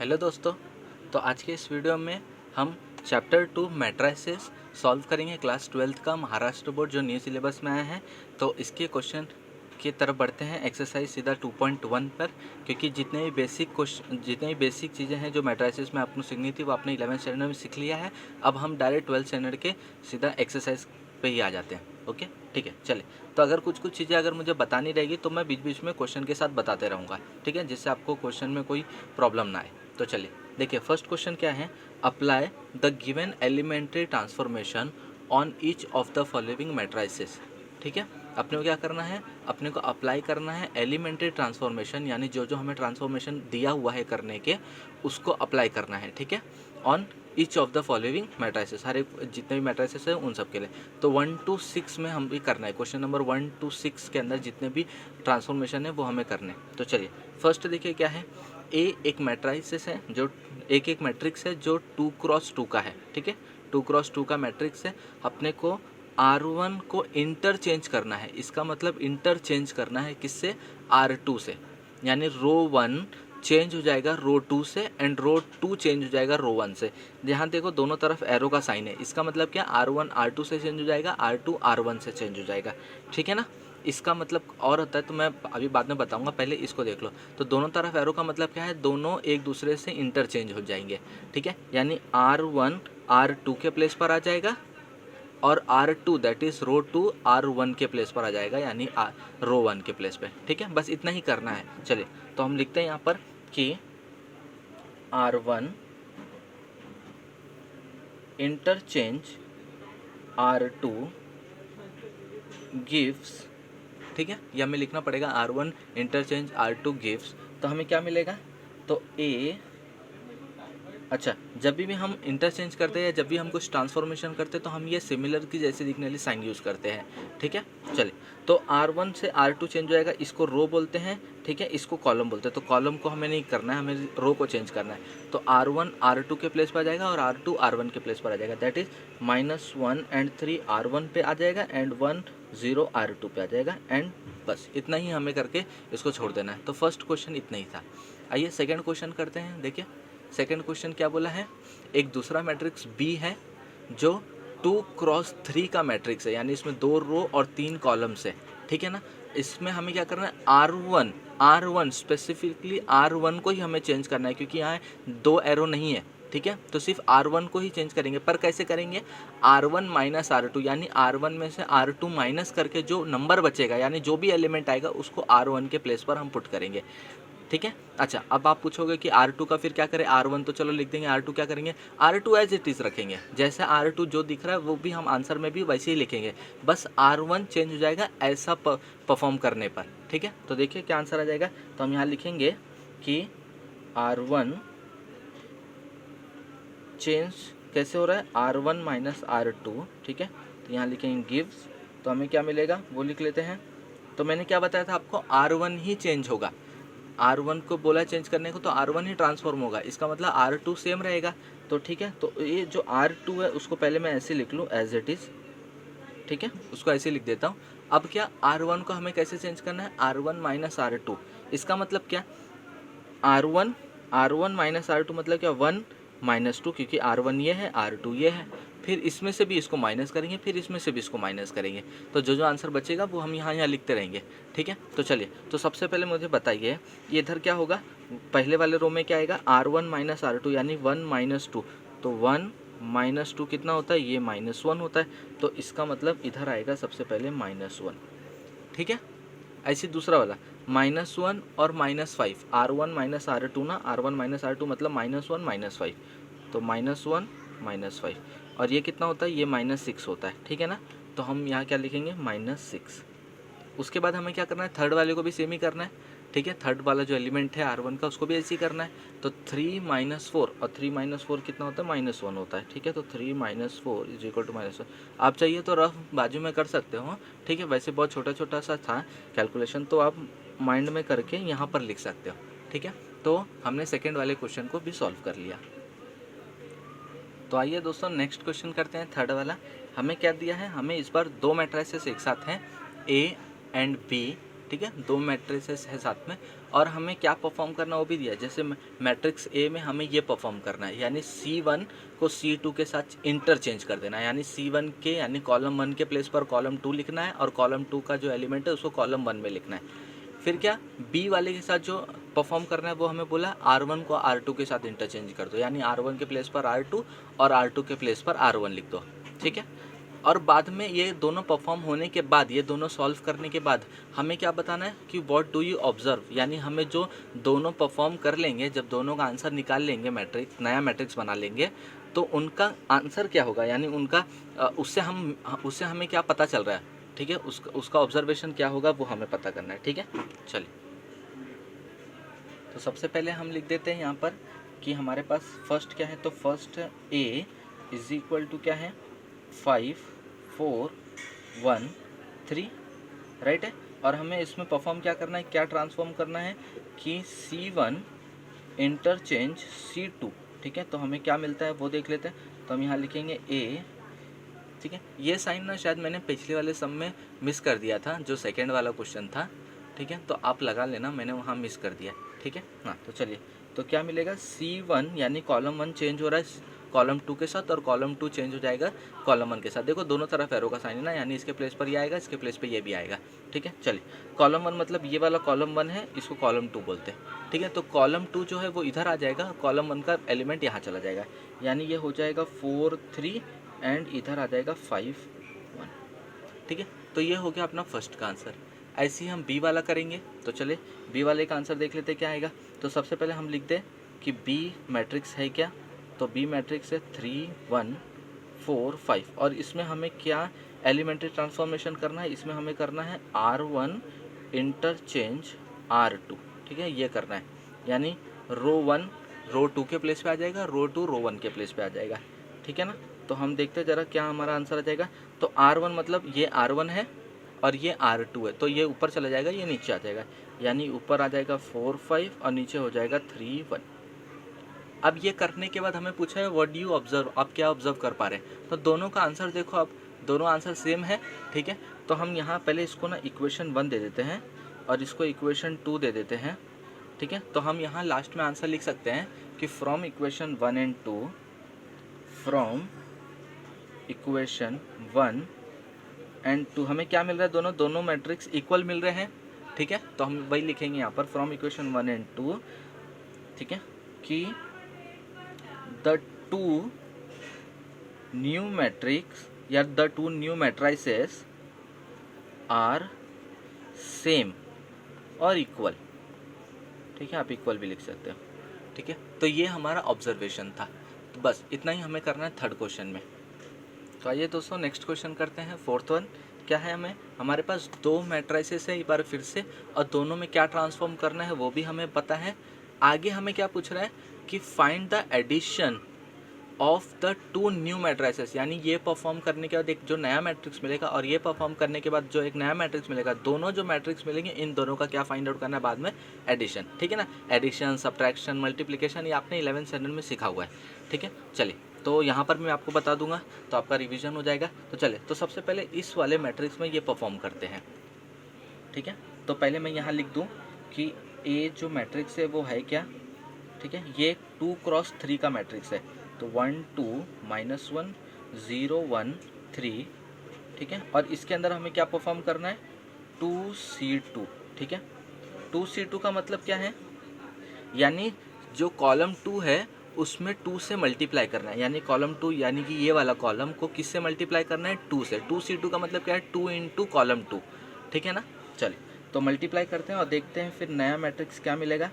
Hello दोस्तों। तो आज के इस वीडियो में हम चैप्टर 2 मैट्रिसेस सॉल्व करेंगे। क्लास 12th का महाराष्ट्र बोर्ड जो न्यू सिलेबस में आया है, तो इसके क्वेश्चन की तरफ बढ़ते हैं एक्सरसाइज सीधा 2.1 पर, क्योंकि जितने भी बेसिक चीज़ें हैं जो मैट्रिसेस में आपने सीखनी थी वो आपने 11th स्टैंडर्ड में सीख लिया है। अब हम डायरेक्ट 12th स्टैंडर्ड के सीधा एक्सरसाइज पे ही आ जाते हैं। ओके, ठीक है, चले। तो अगर कुछ चीज़ें अगर मुझे बतानी रहेगी तो मैं बीच बीच में क्वेश्चन के साथ बताते रहूँगा, ठीक है, जिससे आपको क्वेश्चन में कोई प्रॉब्लम ना आए। तो चलिए देखिए, फर्स्ट क्वेश्चन क्या है। Apply the given elementary transformation on each of the following matrices. ठीक है, अपने को क्या करना है, अपने को अप्लाई करना है एलिमेंट्री ट्रांसफॉर्मेशन, यानी जो जो हमें ट्रांसफॉर्मेशन दिया हुआ है करने के उसको अप्लाई करना है। ठीक है, on each of the following matrices, हर एक जितने भी मैट्रिसेस है उन सब के लिए। तो 1 to 6 में हम भी करना है। क्वेश्चन नंबर 1 to 6 के अंदर जितने भी ट्रांसफॉर्मेशन है वो हमें करने। तो चलिए फर्स्ट देखिए क्या है। ए एक मैट्रिसेस है जो एक मैट्रिक्स है जो 2x2 का है। ठीक है, 2x2 का मैट्रिक्स है। अपने को R1 को इंटरचेंज करना है। इसका मतलब इंटरचेंज करना है किससे, R2 से, यानी रो 1 चेंज हो जाएगा रो 2 से एंड रो 2 चेंज हो जाएगा रो 1 से। यहाँ देखो दोनों तरफ एरो का साइन है, इसका मतलब क्या, R1 R2 से चेंज हो जाएगा, R2 R1 से चेंज हो जाएगा। ठीक है ना, इसका मतलब और होता है तो मैं अभी बाद में बताऊंगा, पहले इसको देख लो। तो दोनों तरफ एरो का मतलब क्या है, दोनों एक दूसरे से इंटरचेंज हो जाएंगे। ठीक है, यानी R1 R2 के प्लेस पर आ जाएगा और R2 that is row 2 R1 के प्लेस पर आ जाएगा, यानी रो 1 के प्लेस पे। ठीक है, बस इतना ही करना है। चलिए तो हम लिखते हैं यहाँ पर कि R1 इंटरचेंज R2 गिव्स। ठीक है, ये हमें लिखना पड़ेगा, R1 इंटरचेंज R2 गिव्स। तो हमें क्या मिलेगा, तो A, अच्छा, जब भी हम इंटरचेंज करते हैं या जब भी हम कुछ ट्रांसफॉर्मेशन करते हैं तो हम ये सिमिलर की जैसे दिखने वाली साइन यूज़ करते हैं। ठीक है, चलिए तो R1 से R2 चेंज हो जाएगा, इसको रो बोलते हैं। ठीक है, इसको कॉलम बोलते हैं। तो कॉलम को हमें नहीं करना है, हमें रो को चेंज करना है। तो R1 R2 के प्लेस पर आ जाएगा और R2 R1 के प्लेस पर आ जाएगा। दैट इज -1 and 3 R1 पे आ जाएगा एंड 1 0 R2 पे आ जाएगा। एंड बस इतना ही हमें करके इसको छोड़ देना है। तो फर्स्ट क्वेश्चन इतना ही था। आइए सेकेंड क्वेश्चन करते हैं। देखिए सेकेंड क्वेश्चन क्या बोला है, एक दूसरा मैट्रिक्स बी है जो 2x3 का मैट्रिक्स है, यानी इसमें 2 रो और 3 कॉलम्स है। ठीक है ना, इसमें हमें क्या करना है, R1 स्पेसिफिकली R1 को ही हमें चेंज करना है, क्योंकि यहाँ 2 एरो नहीं है। ठीक है, तो सिर्फ R1 को ही चेंज करेंगे। पर कैसे करेंगे, R1 माइनस R2, यानी R1 में से R2 माइनस करके जो नंबर बचेगा, यानी जो भी एलिमेंट आएगा उसको R1 के प्लेस पर हम पुट करेंगे। ठीक है, अच्छा अब आप पूछोगे कि R2 का फिर क्या करें, R1 तो चलो लिख देंगे, R2 क्या करेंगे, R2 एज इट इज़ रखेंगे। जैसे R2 जो दिख रहा है वो भी हम आंसर में भी वैसे ही लिखेंगे, बस R1 चेंज हो जाएगा ऐसा परफॉर्म करने पर। ठीक है, तो देखिए क्या आंसर आ जाएगा। तो हम यहाँ लिखेंगे कि R1 चेंज कैसे हो रहा है, R1 माइनस R2। ठीक है, तो यहाँ लिखेंगे गिव्स। तो हमें क्या मिलेगा वो लिख लेते हैं। तो मैंने क्या बताया था आपको, R1 ही चेंज होगा। R1 को बोला चेंज करने को तो R1 ही ट्रांसफॉर्म होगा, इसका मतलब R2 सेम रहेगा। तो ठीक है, तो ये जो R2 है उसको पहले मैं ऐसे लिख लूँ एज इट इज़। ठीक है, उसको ऐसे लिख देता हूँ। अब क्या, R1 को हमें कैसे चेंज करना है, R1 माइनस R2। इसका मतलब क्या, R1 माइनस R2 मतलब क्या, 1 माइनस 2, क्योंकि R1 ये है R2 ये है। फिर इसमें से भी इसको माइनस करेंगे, फिर इसमें से भी इसको माइनस करेंगे। तो जो जो आंसर बचेगा वो हम यहाँ लिखते रहेंगे। ठीक है, तो चलिए, तो सबसे पहले मुझे बताइए ये इधर क्या होगा, पहले वाले रो में क्या आएगा, R1 माइनस R2 यानी 1 माइनस 2। तो 1 माइनस 2 कितना होता है, ये -1 होता है। तो इसका मतलब इधर आएगा सबसे पहले -1। ठीक है, ऐसे दूसरा वाला -1 और -5, R1 माइनस R2 ना, R1 माइनस R2 मतलब -1 -5। तो -1 -5, और ये कितना होता है, ये -6 होता है। ठीक है ना, तो हम यहाँ क्या लिखेंगे, -6। उसके बाद हमें क्या करना है, थर्ड वाले को भी सेम ही करना है। ठीक है, थर्ड वाला जो एलिमेंट है R1 का उसको भी ऐसे ही करना है। तो 3 - 4, और 3 - 4 कितना होता है, -1 होता है। ठीक है, तो 3 - 4 इज इक्वल टू -1। आप चाहिए तो रफ बाजू में कर सकते हो। ठीक है, वैसे बहुत छोटा छोटा सा था कैलकुलेशन, तो आप माइंड में करके यहाँ पर लिख सकते हो। ठीक है, तो हमने सेकेंड वाले क्वेश्चन को भी सॉल्व कर लिया। तो आइए दोस्तों नेक्स्ट क्वेश्चन करते हैं, थर्ड वाला। हमें क्या दिया है, हमें इस बार 2 मैट्रिसेस एक साथ हैं, A एंड B। ठीक है, 2 मैट्रिसेस है साथ में, और हमें क्या परफॉर्म करना वो भी दिया है। जैसे मैट्रिक्स ए में हमें ये परफॉर्म करना है, यानी C1 को C2 के साथ इंटरचेंज कर देना है, यानी C1 के यानी कॉलम 1 के प्लेस पर कॉलम 2 लिखना है और कॉलम 2 का जो एलिमेंट है उसको कॉलम 1 में लिखना है। फिर क्या बी वाले के साथ जो परफॉर्म करना है वो हमें बोला R1 को R2 के साथ इंटरचेंज कर दो, यानी R1 के प्लेस पर R2 और R2 के प्लेस पर R1 लिख दो, ठीक है। और बाद में ये दोनों परफॉर्म होने के बाद, ये दोनों सॉल्व करने के बाद हमें क्या बताना है कि व्हाट डू यू ऑब्जर्व, यानी हमें जो दोनों परफॉर्म कर लेंगे, जब दोनों का आंसर निकाल लेंगे, मैट्रिक्स नया मैट्रिक्स बना लेंगे, तो उनका आंसर क्या होगा, यानी उनका उससे हमें क्या पता चल रहा है, ठीक है, उसका ऑब्जर्वेशन क्या होगा वो हमें पता करना है, ठीक है। चलिए, तो सबसे पहले हम लिख देते हैं यहाँ पर कि हमारे पास फर्स्ट क्या है, तो first A is equal to क्या है 5 4 1 3, राइट है। और हमें इसमें परफॉर्म क्या करना है, क्या ट्रांसफॉर्म करना है कि C1 इंटरचेंज C2, ठीक है। तो हमें क्या मिलता है वो देख लेते हैं। तो हम यहाँ लिखेंगे A, ठीक है। ये साइन ना शायद मैंने पिछले वाले सम में मिस कर दिया था, जो सेकेंड वाला क्वेश्चन था, ठीक है, तो आप लगा लेना, मैंने वहाँ मिस कर दिया, ठीक है। हाँ, तो चलिए, तो क्या मिलेगा C1 यानी कॉलम 1 चेंज हो रहा है कॉलम 2 के साथ और कॉलम 2 चेंज हो जाएगा कॉलम 1 के साथ। देखो दोनों तरफ एरो का साइन है ना, यानी इसके प्लेस पर ये आएगा, इसके प्लेस पर ये भी आएगा, ठीक है। चलिए, कॉलम 1 मतलब ये वाला कॉलम 1 है, इसको कॉलम 2 बोलते हैं, ठीक है। तो कॉलम 2 जो है वो इधर आ जाएगा, कॉलम 1 का एलिमेंट यहाँ चला जाएगा, यानी ये हो जाएगा 4 3 एंड इधर आ जाएगा 5 1, ठीक है। तो ये हो गया अपना फर्स्ट का आंसर। ऐसे ही हम बी वाला करेंगे, तो चले बी वाले का आंसर देख लेते क्या आएगा। तो सबसे पहले हम लिख दें कि बी मैट्रिक्स है क्या, तो बी मैट्रिक्स है 3 1 4 5, और इसमें हमें क्या एलिमेंट्री ट्रांसफॉर्मेशन करना है, इसमें हमें करना है R1 इंटरचेंज R2, ठीक है, ये करना है, यानी रो 1 रो 2 के प्लेस पे आ जाएगा, रो 2 रो 1 के प्लेस पे आ जाएगा, ठीक है ना। तो हम देखते हैं ज़रा क्या हमारा आंसर आ जाएगा। तो R1 मतलब ये R1 है और ये R2 है, तो ये ऊपर चला जाएगा, ये नीचे आ जाएगा, यानी ऊपर आ जाएगा 4 5 और नीचे हो जाएगा 3 1। अब ये करने के बाद हमें पूछा है व्हाट डू यू ऑब्जर्व, आप क्या ऑब्जर्व कर पा रहे हैं। तो दोनों का आंसर देखो, अब दोनों आंसर सेम है, ठीक है। तो हम यहाँ पहले इसको ना इक्वेशन 1 दे देते हैं और इसको इक्वेशन 2 दे देते हैं, ठीक है। तो हम यहाँ लास्ट में आंसर लिख सकते हैं कि from equation 1 and 2, from equation 1 and 2 हमें क्या मिल रहा है, दोनों मैट्रिक्स इक्वल मिल रहे हैं, ठीक है। तो हम वही लिखेंगे यहाँ पर फ्रॉम इक्वेशन 1 एंड 2, ठीक है, कि द टू न्यू मैट्रिक्स या the two new matrices are same और इक्वल, ठीक है, आप इक्वल भी लिख सकते हो, ठीक है। तो ये हमारा ऑब्जर्वेशन था, तो बस इतना ही हमें करना है थर्ड क्वेश्चन में। तो आइए दोस्तों नेक्स्ट क्वेश्चन करते हैं, फोर्थ वन। क्या है, हमारे पास 2 मैट्राइसेस है एक बार फिर से, और दोनों में क्या ट्रांसफॉर्म करना है वो भी हमें पता है। आगे हमें क्या पूछ रहा है कि find the addition of the 2 new matrices, यानी ये परफॉर्म करने के बाद एक जो नया मैट्रिक्स मिलेगा और ये परफॉर्म करने के बाद जो एक नया मैट्रिक्स मिलेगा, दोनों जो मैट्रिक्स मिलेंगे इन दोनों का क्या फाइंड आउट करना है बाद में, एडिशन, ठीक है ना। एडिशन, सब्ट्रैक्शन, मल्टीप्लिकेशन ये आपने 11th स्टैंडर्ड में सीखा हुआ है, ठीक है। चलिए, तो यहाँ पर मैं आपको बता दूंगा तो आपका रिवीजन हो जाएगा। तो चले, तो सबसे पहले इस वाले मैट्रिक्स में ये परफॉर्म करते हैं, ठीक है। तो पहले मैं यहाँ लिख दूँ कि ए जो मैट्रिक्स है वो है क्या, ठीक है, ये 2 क्रॉस 3 का मैट्रिक्स है, तो 1 2 -1 0 1 3, ठीक है। और इसके अंदर हमें क्या परफॉर्म करना है, 2C2, ठीक है। 2C2 का मतलब क्या है, यानी जो कॉलम 2 है उसमें 2 से मल्टीप्लाई करना है, यानी कॉलम 2 यानी कि ये वाला कॉलम को किससे मल्टीप्लाई करना है, 2 से। 2C2 का मतलब क्या है, 2 इंटू कॉलम 2, ठीक है ना। चलिए, तो मल्टीप्लाई करते हैं और देखते हैं फिर नया मैट्रिक्स क्या मिलेगा।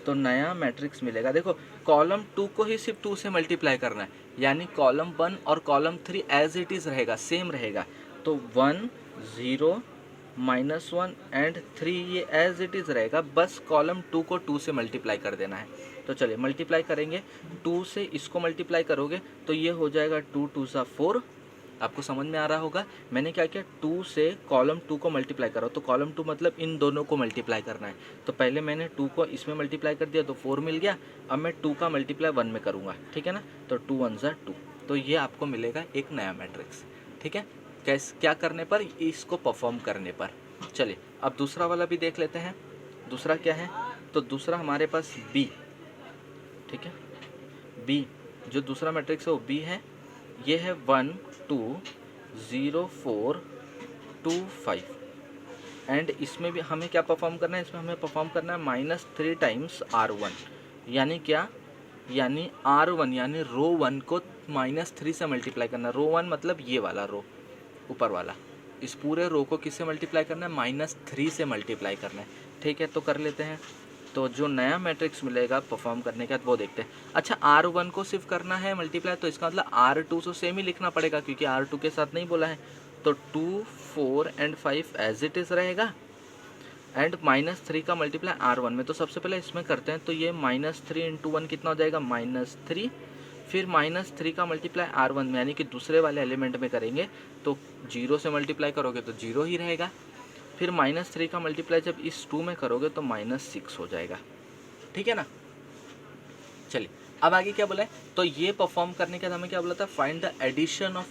तो नया मैट्रिक्स मिलेगा, देखो कॉलम 2 को ही सिर्फ 2 से मल्टीप्लाई करना है, यानी कॉलम 1 और कॉलम 3 एज इट इज़ रहेगा, सेम रहेगा। तो 1 0 -1 एंड 3 ये एज इट इज़ रहेगा, बस कॉलम 2 को 2 से मल्टीप्लाई कर देना है। तो चलिए मल्टीप्लाई करेंगे, 2 से इसको मल्टीप्लाई करोगे तो ये हो जाएगा 2 2 सा 4, आपको समझ में आ रहा होगा। मैंने क्या किया, 2 से कॉलम 2 को मल्टीप्लाई करो, तो कॉलम 2 मतलब इन दोनों को मल्टीप्लाई करना है। तो पहले मैंने 2 को इसमें मल्टीप्लाई कर दिया तो 4 मिल गया, अब मैं 2 का मल्टीप्लाई 1 में करूँगा, ठीक है ना। तो 2 1 ज़ा 2, तो ये आपको मिलेगा एक नया मैट्रिक्स, ठीक है। क्या करने पर, इसको परफॉर्म करने पर। चलिए अब दूसरा वाला भी देख लेते हैं। दूसरा क्या है, तो दूसरा हमारे पास बी, ठीक है, बी जो दूसरा मैट्रिक्स है वो बी है। ये है 1 2 0 4 2 5 एंड इसमें भी हमें क्या परफॉर्म करना है, इसमें हमें परफॉर्म करना है -3 टाइम्स R1, यानी क्या, यानी R1 यानी रो 1 को -3 से मल्टीप्लाई करना है। रो 1 मतलब ये वाला रो ऊपर वाला, इस पूरे रो को किससे मल्टीप्लाई करना है, -3 से मल्टीप्लाई करना है। ठीक है, तो कर लेते हैं। तो जो नया मैट्रिक्स मिलेगा परफॉर्म करने के बाद वो देखते हैं। अच्छा R1 को सिर्फ करना है मल्टीप्लाई, तो इसका मतलब R2 तो सेम ही लिखना पड़ेगा क्योंकि R2 के साथ नहीं बोला है। तो 2 4 एंड 5 एज इट इज़ रहेगा एंड -3 का मल्टीप्लाई R1 में। तो सबसे पहले इसमें करते हैं, तो ये -3 इंटू 1 कितना हो जाएगा, -3, फिर -3 का मल्टीप्लाई R1 में यानी कि दूसरे वाले एलिमेंट में करेंगे तो 0 से मल्टीप्लाई करोगे तो 0 ही रहेगा, फिर -3 का मल्टीप्लाई जब इस 2 में करोगे तो -6 हो जाएगा। ठीक है ना। चलिए अब आगे क्या बोला है, तो ये परफॉर्म करने के बाद हमें क्या बोला था, find the addition of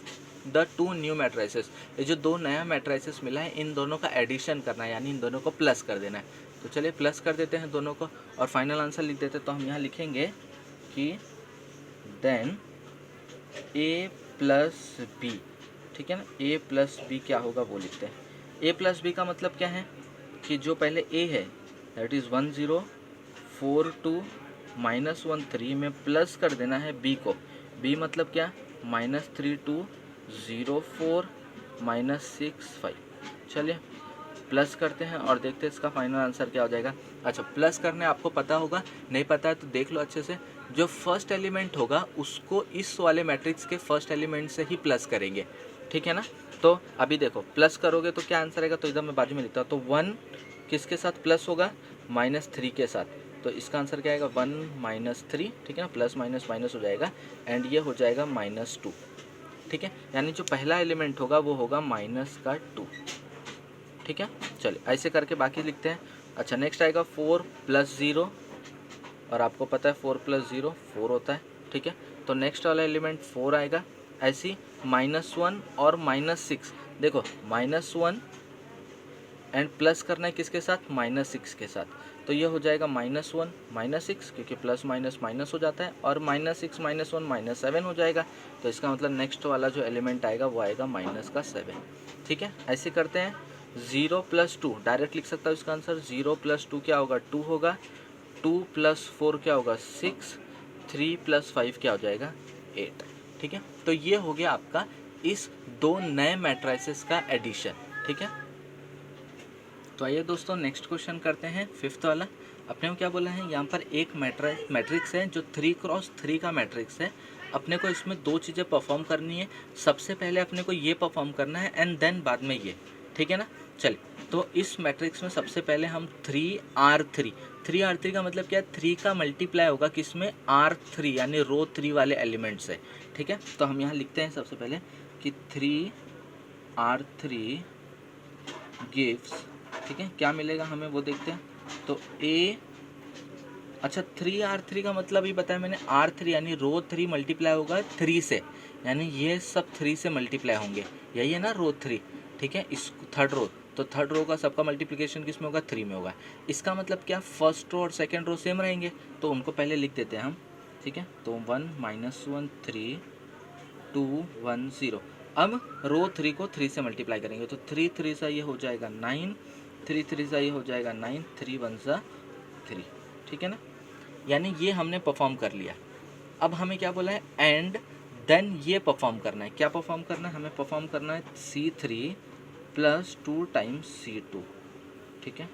the 2 new matrices. ये जो 2 नया मैट्राइसेस मिला है इन दोनों का एडिशन करना है, यानी इन दोनों को प्लस कर देना है। तो चलिए प्लस कर देते हैं दोनों को और फाइनल आंसर लिख देते हैं। तो हम यहाँ लिखेंगे कि देन a प्लस बी, ठीक है ना, a प्लस बी क्या होगा वो लिखते हैं। a प्लस बी का मतलब क्या है कि जो पहले a है दैट इज़ 1 0 4 2 -1 3 में प्लस कर देना है b को। b मतलब क्या, -3 2 0 4 -6 5। चलिए प्लस करते हैं और देखते हैं इसका फाइनल आंसर क्या हो जाएगा। अच्छा प्लस करने आपको पता होगा, नहीं पता है तो देख लो अच्छे से। जो फर्स्ट एलिमेंट होगा उसको इस वाले मैट्रिक्स के फर्स्ट एलिमेंट से ही प्लस करेंगे, ठीक है ना। तो अभी देखो प्लस करोगे तो क्या आंसर आएगा, तो इधर मैं बाजू में लिखता हूँ। तो 1 किसके साथ प्लस होगा, -3 के साथ, तो इसका आंसर क्या आएगा 1 -3, ठीक है ना, प्लस माइनस माइनस हो जाएगा एंड ये हो जाएगा -2, ठीक है, यानी जो पहला एलिमेंट होगा वो होगा -2, ठीक है। चलिए ऐसे करके बाकी लिखते हैं। अच्छा नेक्स्ट आएगा 4 + 0 और आपको पता है 4 + 0 4 होता है, ठीक है। तो नेक्स्ट वाला एलिमेंट 4 आएगा। ऐसी -1 और -6, देखो -1 एंड प्लस करना है किसके साथ, -6 के साथ, तो ये हो जाएगा -1 -6 क्योंकि प्लस माइनस माइनस हो जाता है और -6 -1 -7 हो जाएगा। तो इसका मतलब नेक्स्ट वाला जो एलिमेंट आएगा वो आएगा -7, ठीक है। ऐसे करते हैं 0 + 2 डायरेक्ट लिख सकता हूँ इसका आंसर। 0 + 2 क्या होगा, 2 होगा, 2 + 4 क्या होगा 6, 3 + 5 क्या हो जाएगा 8, ठीक है। तो ये हो गया आपका इस 2 नए मैट्राइसेस का एडिशन, ठीक है। तो आइए दोस्तों नेक्स्ट क्वेश्चन करते हैं, 5th वाला। अपने को क्या बोला है, यहाँ पर एक मैट्रिक्स है जो 3 × 3 का मैट्रिक्स है। अपने को इसमें 2 चीज़ें परफॉर्म करनी है। सबसे पहले अपने को ये परफॉर्म करना है एंड देन बाद में ये, ठीक है ना। चलिए तो इस मैट्रिक्स में सबसे पहले हम 3R3 का मतलब क्या है, 3 का मल्टीप्लाई होगा किसमें, R3 यानी रो 3 वाले एलिमेंट से, ठीक है। तो हम यहाँ लिखते हैं सबसे पहले कि 3R3 गिव्स, ठीक है, क्या मिलेगा हमें वो देखते हैं। तो अच्छा 3R3 का मतलब ही बताया मैंने, R3 यानी रो 3 मल्टीप्लाई होगा 3 से, यानी ये सब 3 से मल्टीप्लाई होंगे, यही है ना रो 3, ठीक है। इस थर्ड रो, तो थर्ड रो का सबका मल्टीप्लिकेशन किस में होगा, 3 में होगा। इसका मतलब क्या, फर्स्ट रो और सेकंड रो सेम रहेंगे, तो उनको पहले लिख देते हैं हम, ठीक है। तो 1 -1 3 2 1 0। अब रो 3 को 3 से मल्टीप्लाई करेंगे, तो 3 3 सा ये हो जाएगा 9, 3 3 सा ये हो जाएगा 9, 3 1 सा 3, ठीक है ना। यानी ये हमने परफॉर्म कर लिया। अब हमें क्या बोला है, एंड देन ये परफॉर्म करना है। क्या परफॉर्म करना है, हमें परफॉर्म करना है C3 + 2 टाइम्स C2, ठीक है,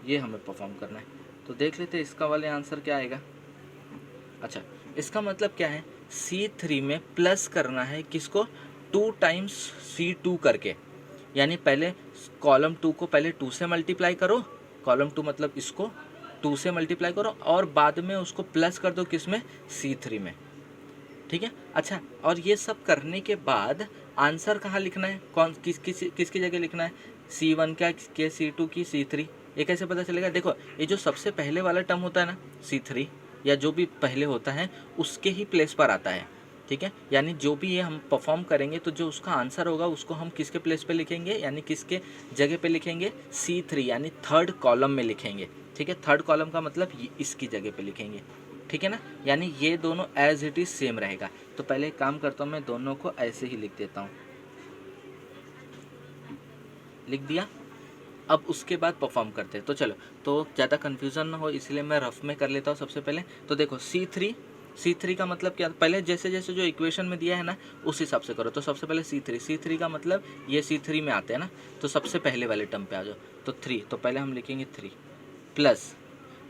ये हमें परफॉर्म करना है। तो देख लेते हैं इसका वाले आंसर क्या आएगा। अच्छा इसका मतलब क्या है, C3 में प्लस करना है किसको, 2 टाइम्स C2 करके, यानी पहले कॉलम 2 को पहले 2 से मल्टीप्लाई करो, कॉलम 2 मतलब इसको 2 से मल्टीप्लाई करो और बाद में उसको प्लस कर दो किसमें, C3 में, ठीक है। अच्छा और ये सब करने के बाद आंसर कहाँ लिखना है, कौन किसकी जगह लिखना है, C1 क्या के C2 की C3, ये कैसे पता चलेगा। देखो ये जो सबसे पहले वाला टर्म होता है ना C3, या जो भी पहले होता है उसके ही प्लेस पर आता है, ठीक है, यानी जो भी ये हम परफॉर्म करेंगे तो जो उसका आंसर होगा उसको हम किसके प्लेस पे लिखेंगे, यानी किसके जगह पे लिखेंगे, C3 यानी थर्ड कॉलम में लिखेंगे। ठीक है, थर्ड कॉलम का मतलब इसकी जगह पे लिखेंगे। ठीक है ना, यानी ये दोनों एज इट इज़ सेम रहेगा। तो पहले एक काम करता हूँ, मैं दोनों को ऐसे ही लिख देता हूँ, लिख दिया। अब उसके बाद परफॉर्म करते हैं। तो चलो, तो ज़्यादा कन्फ्यूज़न ना हो इसलिए मैं रफ में कर लेता हूँ सबसे पहले। तो देखो C3 का मतलब क्या, पहले जैसे जैसे जो इक्वेशन में दिया है ना उस हिसाब से करो। तो सबसे पहले C3 का मतलब ये C3 में आते हैं ना, तो सबसे पहले वाले टर्म पे आ जाओ। तो 3, तो पहले हम लिखेंगे 3 प्लस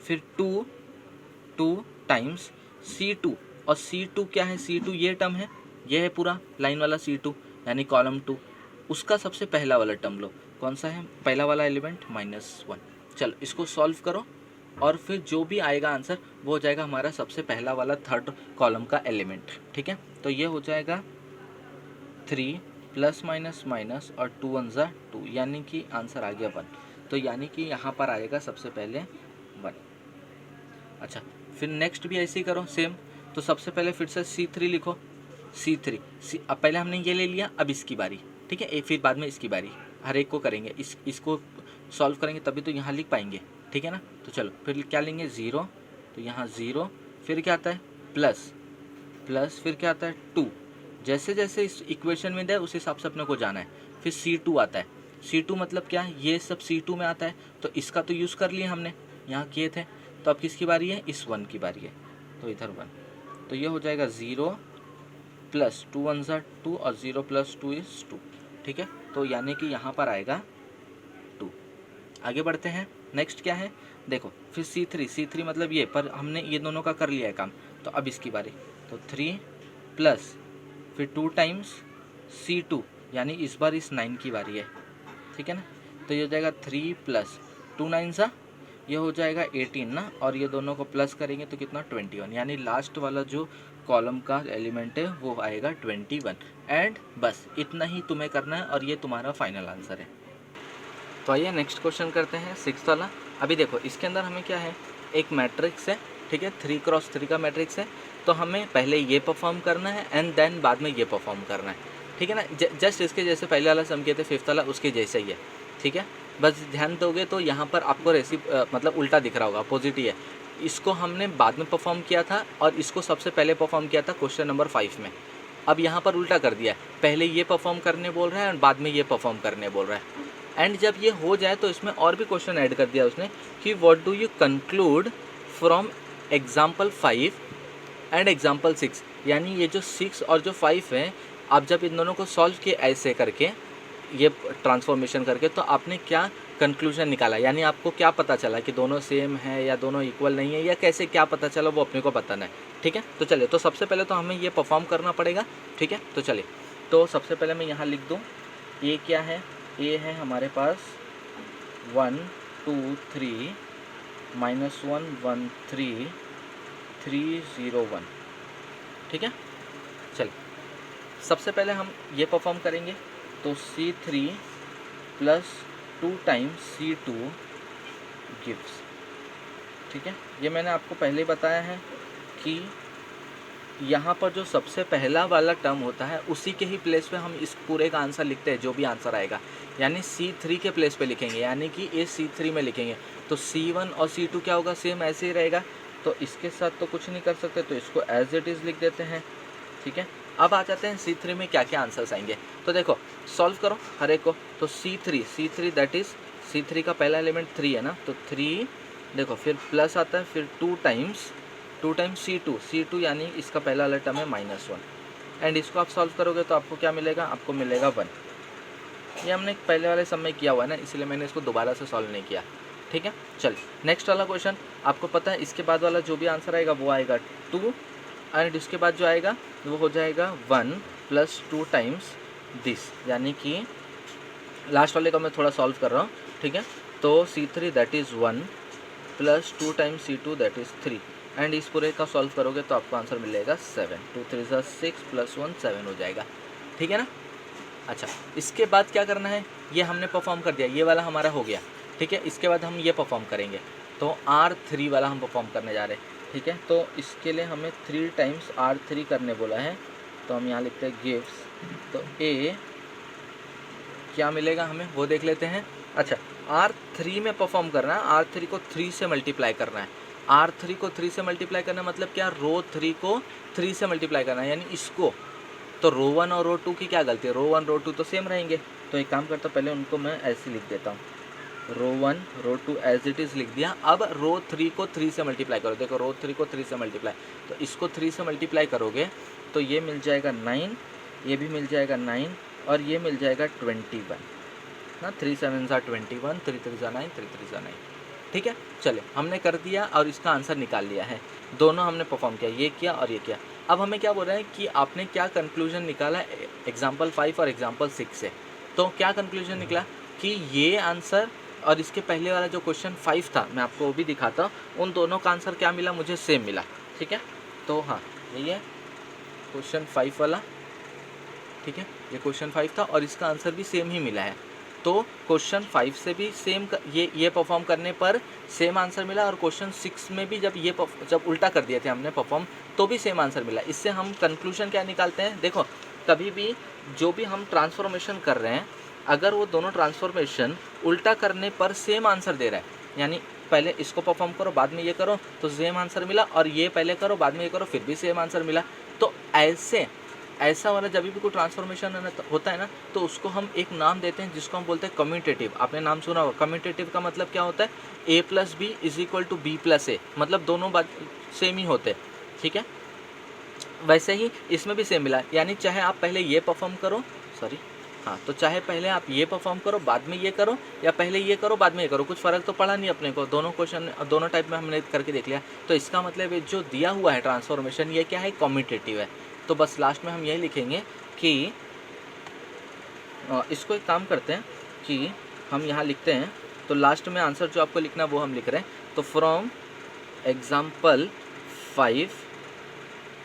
फिर 2 टाइम्स C2। और C2 क्या है, C2 ये टर्म है, ये है पूरा लाइन वाला C2 यानी कॉलम 2। उसका सबसे पहला वाला टर्म लो, कौन सा है पहला वाला एलिमेंट, -1। चलो इसको सॉल्व करो और फिर जो भी आएगा आंसर वो हो जाएगा हमारा सबसे पहला वाला थर्ड कॉलम का एलिमेंट। ठीक है, तो ये हो जाएगा 3 प्लस माइनस माइनस और 2 1 ज़ा 2, यानी कि आंसर आ गया 1। तो यानी कि यहाँ पर आएगा सबसे पहले 1। अच्छा, फिर नेक्स्ट भी ऐसे ही करो सेम। तो सबसे पहले फिर से C3 लिखो, अब पहले हमने ये ले लिया, अब इसकी बारी। ठीक है, फिर बाद में इसकी बारी, हर एक को करेंगे, इसको सॉल्व करेंगे तभी तो यहाँ लिख पाएंगे। ठीक है ना, तो चलो फिर क्या लेंगे 0, तो यहाँ 0, फिर क्या आता है प्लस फिर क्या आता है 2। जैसे जैसे इस इक्वेशन में दे उस हिसाब से अपने को जाना है। फिर C2 आता है, C2 मतलब क्या है, ये सब C2 में आता है, तो इसका तो यूज़ कर लिए हमने, यहाँ किए थे। तो अब किसकी बारी है, इस 1 की बारी है, तो इधर 1। तो ये हो जाएगा 0 प्लस 2 1 ज़ा 2 और 0 प्लस 2 इज़ 2। ठीक है, तो यानी कि यहाँ पर आएगा 2। आगे बढ़ते हैं, नेक्स्ट क्या है देखो, फिर C3 मतलब ये, पर हमने ये दोनों का कर लिया है काम, तो अब इसकी बारी। तो 3 प्लस फिर 2 टाइम्स C2 यानी इस बार इस 9 की बारी है। ठीक है ना, तो ये हो जाएगा 3 प्लस 2 9 सा, ये हो जाएगा 18 ना, और ये दोनों को प्लस करेंगे तो कितना 21, यानी लास्ट वाला जो कॉलम का एलिमेंट है वो आएगा 21। एंड बस इतना ही तुम्हें करना है और ये तुम्हारा फाइनल आंसर है। तो आइए नेक्स्ट क्वेश्चन करते हैं 6th वाला। अभी देखो इसके अंदर हमें क्या है, एक मैट्रिक्स है। ठीक है, 3x3 का मैट्रिक्स है, तो हमें पहले ये परफॉर्म करना है एंड देन बाद में ये परफॉर्म करना है। ठीक है ना, जस्ट इसके जैसे पहले वाला सम किए थे 5th वाला उसके जैसा ही है। ठीक है, बस ध्यान दोगे तो यहाँ पर आपको मतलब उल्टा दिख रहा होगा, अपोजिट ही है। इसको हमने बाद में परफॉर्म किया था और इसको सबसे पहले परफॉर्म किया था क्वेश्चन नंबर 5 में। अब यहाँ पर उल्टा कर दिया है, पहले ये परफॉर्म करने बोल रहा है और बाद में ये परफॉर्म करने बोल रहा है। एंड जब ये हो जाए तो इसमें और भी क्वेश्चन ऐड कर दिया उसने कि what do you conclude from example 5 and example 6, यानी ये जो 6 और जो 5 है, आप जब इन दोनों को सॉल्व किए ऐसे करके, ये ट्रांसफॉर्मेशन करके, तो आपने क्या कंक्लूजन निकाला, यानी आपको क्या पता चला कि दोनों सेम है या दोनों इक्वल नहीं है, या कैसे क्या पता चला वो अपने को बताना है। ठीक है, तो चलिए, तो सबसे पहले तो हमें ये परफॉर्म करना पड़ेगा। ठीक है, तो चलिए, तो सबसे पहले मैं यहाँ लिख दूँ, ये क्या है, ये है हमारे पास 1 2 3 -1 1 3 3 0 1। ठीक है, चलिए सबसे पहले हम ये परफॉर्म करेंगे। तो C3 plus 2 times C2 gives. ठीक है, ये मैंने आपको पहले ही बताया है कि यहाँ पर जो सबसे पहला वाला टर्म होता है उसी के ही प्लेस पे हम इस पूरे का आंसर लिखते हैं, जो भी आंसर आएगा, यानी C3 के प्लेस पे लिखेंगे, यानी कि ये C3 में लिखेंगे। तो C1 और C2 क्या होगा, सेम ऐसे ही रहेगा, तो इसके साथ तो कुछ नहीं कर सकते, तो इसको एज इट इज़ लिख देते हैं। ठीक है, अब आ जाते हैं C3 में क्या क्या आंसर्स आएंगे। तो देखो सॉल्व करो हर एक को। तो C3 दैट इज़ C3 का पहला एलिमेंट 3 है ना, तो 3 देखो, फिर प्लस आता है, फिर 2 टाइम्स C2 यानी इसका पहला वाला टर्म है -1। एंड इसको आप सॉल्व करोगे तो आपको क्या मिलेगा, आपको मिलेगा 1। ये हमने पहले वाले सम में किया हुआ है ना, इसलिए मैंने इसको दोबारा से सॉल्व नहीं किया। ठीक है, चलिए नेक्स्ट वाला क्वेश्चन। आपको पता है इसके बाद वाला जो भी आंसर आएगा वो आएगा 2, एंड इसके बाद जो आएगा वो हो जाएगा 1 प्लस 2 टाइम्स दिस, यानी कि लास्ट वाले का मैं थोड़ा सॉल्व कर रहा हूँ। ठीक है, तो C3 that is 1 plus 2 times C2 that is 3, and इस पूरे का सॉल्व करोगे तो आपको आंसर मिलेगा 7। 2 3 ज़ा 6 प्लस 1 7 हो जाएगा। ठीक है ना, अच्छा इसके बाद क्या करना है, ये हमने परफॉर्म कर दिया, ये वाला हमारा हो गया। ठीक है, इसके बाद हम ये परफॉर्म करेंगे, तो R3 वाला हम परफॉर्म करने जा रहे हैं। ठीक है, तो इसके लिए हमें 3 टाइम्स R3 करने बोला है, तो हम यहाँ लिखते हैं गिव्स, तो ए क्या मिलेगा हमें वो देख लेते हैं। अच्छा, R3 में परफॉर्म करना है, R3 को 3 से मल्टीप्लाई करना है। R3 को 3 से मल्टीप्लाई करना मतलब क्या, रो 3 को 3 से मल्टीप्लाई करना है, यानी इसको। तो रो 1 और रो 2 की क्या गलती है, रो 1 रो 2 तो सेम रहेंगे। तो एक काम करता हूँ, पहले उनको मैं ऐसे लिख देता हूँ, रो 1 रो 2 एज इट इज़ लिख दिया। अब रो 3 को 3 से मल्टीप्लाई करो, देखो रो 3 को 3 से मल्टीप्लाई, तो इसको 3 से मल्टीप्लाई करोगे तो ये मिल जाएगा 9, ये भी मिल जाएगा 9, और ये मिल जाएगा 21 ना। 3 7 21, 3 3 9, 3 3 9। ठीक है, चले हमने कर दिया और इसका आंसर निकाल लिया है। दोनों हमने परफॉर्म किया, ये किया और ये किया। अब हमें क्या बोल रहा है कि आपने क्या कंक्लूजन निकाला एग्जाम्पल 5 और एग्जाम्पल 6 से। तो क्या कंक्लूजन निकला कि ये आंसर और इसके पहले वाला जो क्वेश्चन 5 था, मैं आपको वो भी दिखाता हूँ, उन दोनों का आंसर क्या मिला, मुझे सेम मिला। ठीक है, तो हाँ यही है क्वेश्चन 5 वाला। ठीक है, ये क्वेश्चन 5 था और इसका आंसर भी सेम ही मिला है। तो क्वेश्चन 5 से भी सेम ये परफॉर्म करने पर सेम आंसर मिला, और क्वेश्चन 6 में भी जब उल्टा कर दिए थे हमने परफॉर्म तो भी सेम आंसर मिला। इससे हम कंक्लूजन क्या निकालते हैं, देखो कभी भी जो भी हम ट्रांसफॉर्मेशन कर रहे हैं, अगर वो दोनों ट्रांसफॉर्मेशन उल्टा करने पर सेम आंसर दे रहा है, यानी पहले इसको परफॉर्म करो बाद में ये करो तो सेम आंसर मिला, और ये पहले करो बाद में ये करो फिर भी सेम आंसर मिला, तो ऐसा वाला जब भी कोई ट्रांसफॉर्मेशन होता है ना, तो उसको हम एक नाम देते हैं जिसको हम बोलते हैं कम्यूटेटिव। आपने नाम सुना होगा, कम्यूटेटिव का मतलब क्या होता है, a + b = b + a, मतलब दोनों बात सेम ही होते हैं। ठीक है, वैसे ही इसमें भी सेम मिला, यानी चाहे आप पहले ये परफॉर्म करो, तो चाहे पहले आप ये परफॉर्म करो बाद में ये करो, या पहले ये करो बाद में ये करो, कुछ फ़र्क तो पड़ा नहीं अपने को। दोनों क्वेश्चन दोनों टाइप में हमने करके देख लिया। तो इसका मतलब है जो दिया हुआ है ट्रांसफॉर्मेशन ये क्या है, कम्यूटेटिव है। तो बस लास्ट में हम यही लिखेंगे कि इसको एक काम करते हैं कि हम यहाँ लिखते हैं, तो लास्ट में आंसर जो आपको लिखना है वो हम लिख रहे हैं। तो from example 5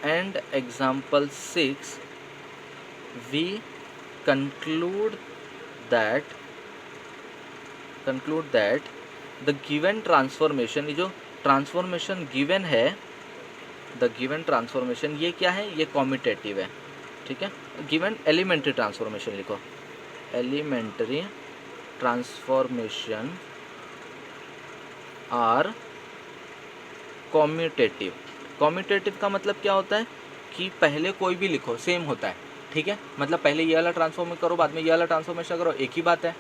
and example 6 we conclude that the given transformation, ये जो ट्रांसफॉर्मेशन गिवन है, द गिवन ट्रांसफॉर्मेशन ये क्या है, ये कम्यूटेटिव है। ठीक है, गिवन एलिमेंट्री ट्रांसफॉर्मेशन लिखो, elementary transformation are commutative. Commutative का मतलब क्या होता है कि पहले कोई भी लिखो सेम होता है। ठीक है, मतलब पहले ये वाला ट्रांसफॉर्म करो बाद में ये वाला ट्रांसफॉर्मेशन करो, एक ही बात है।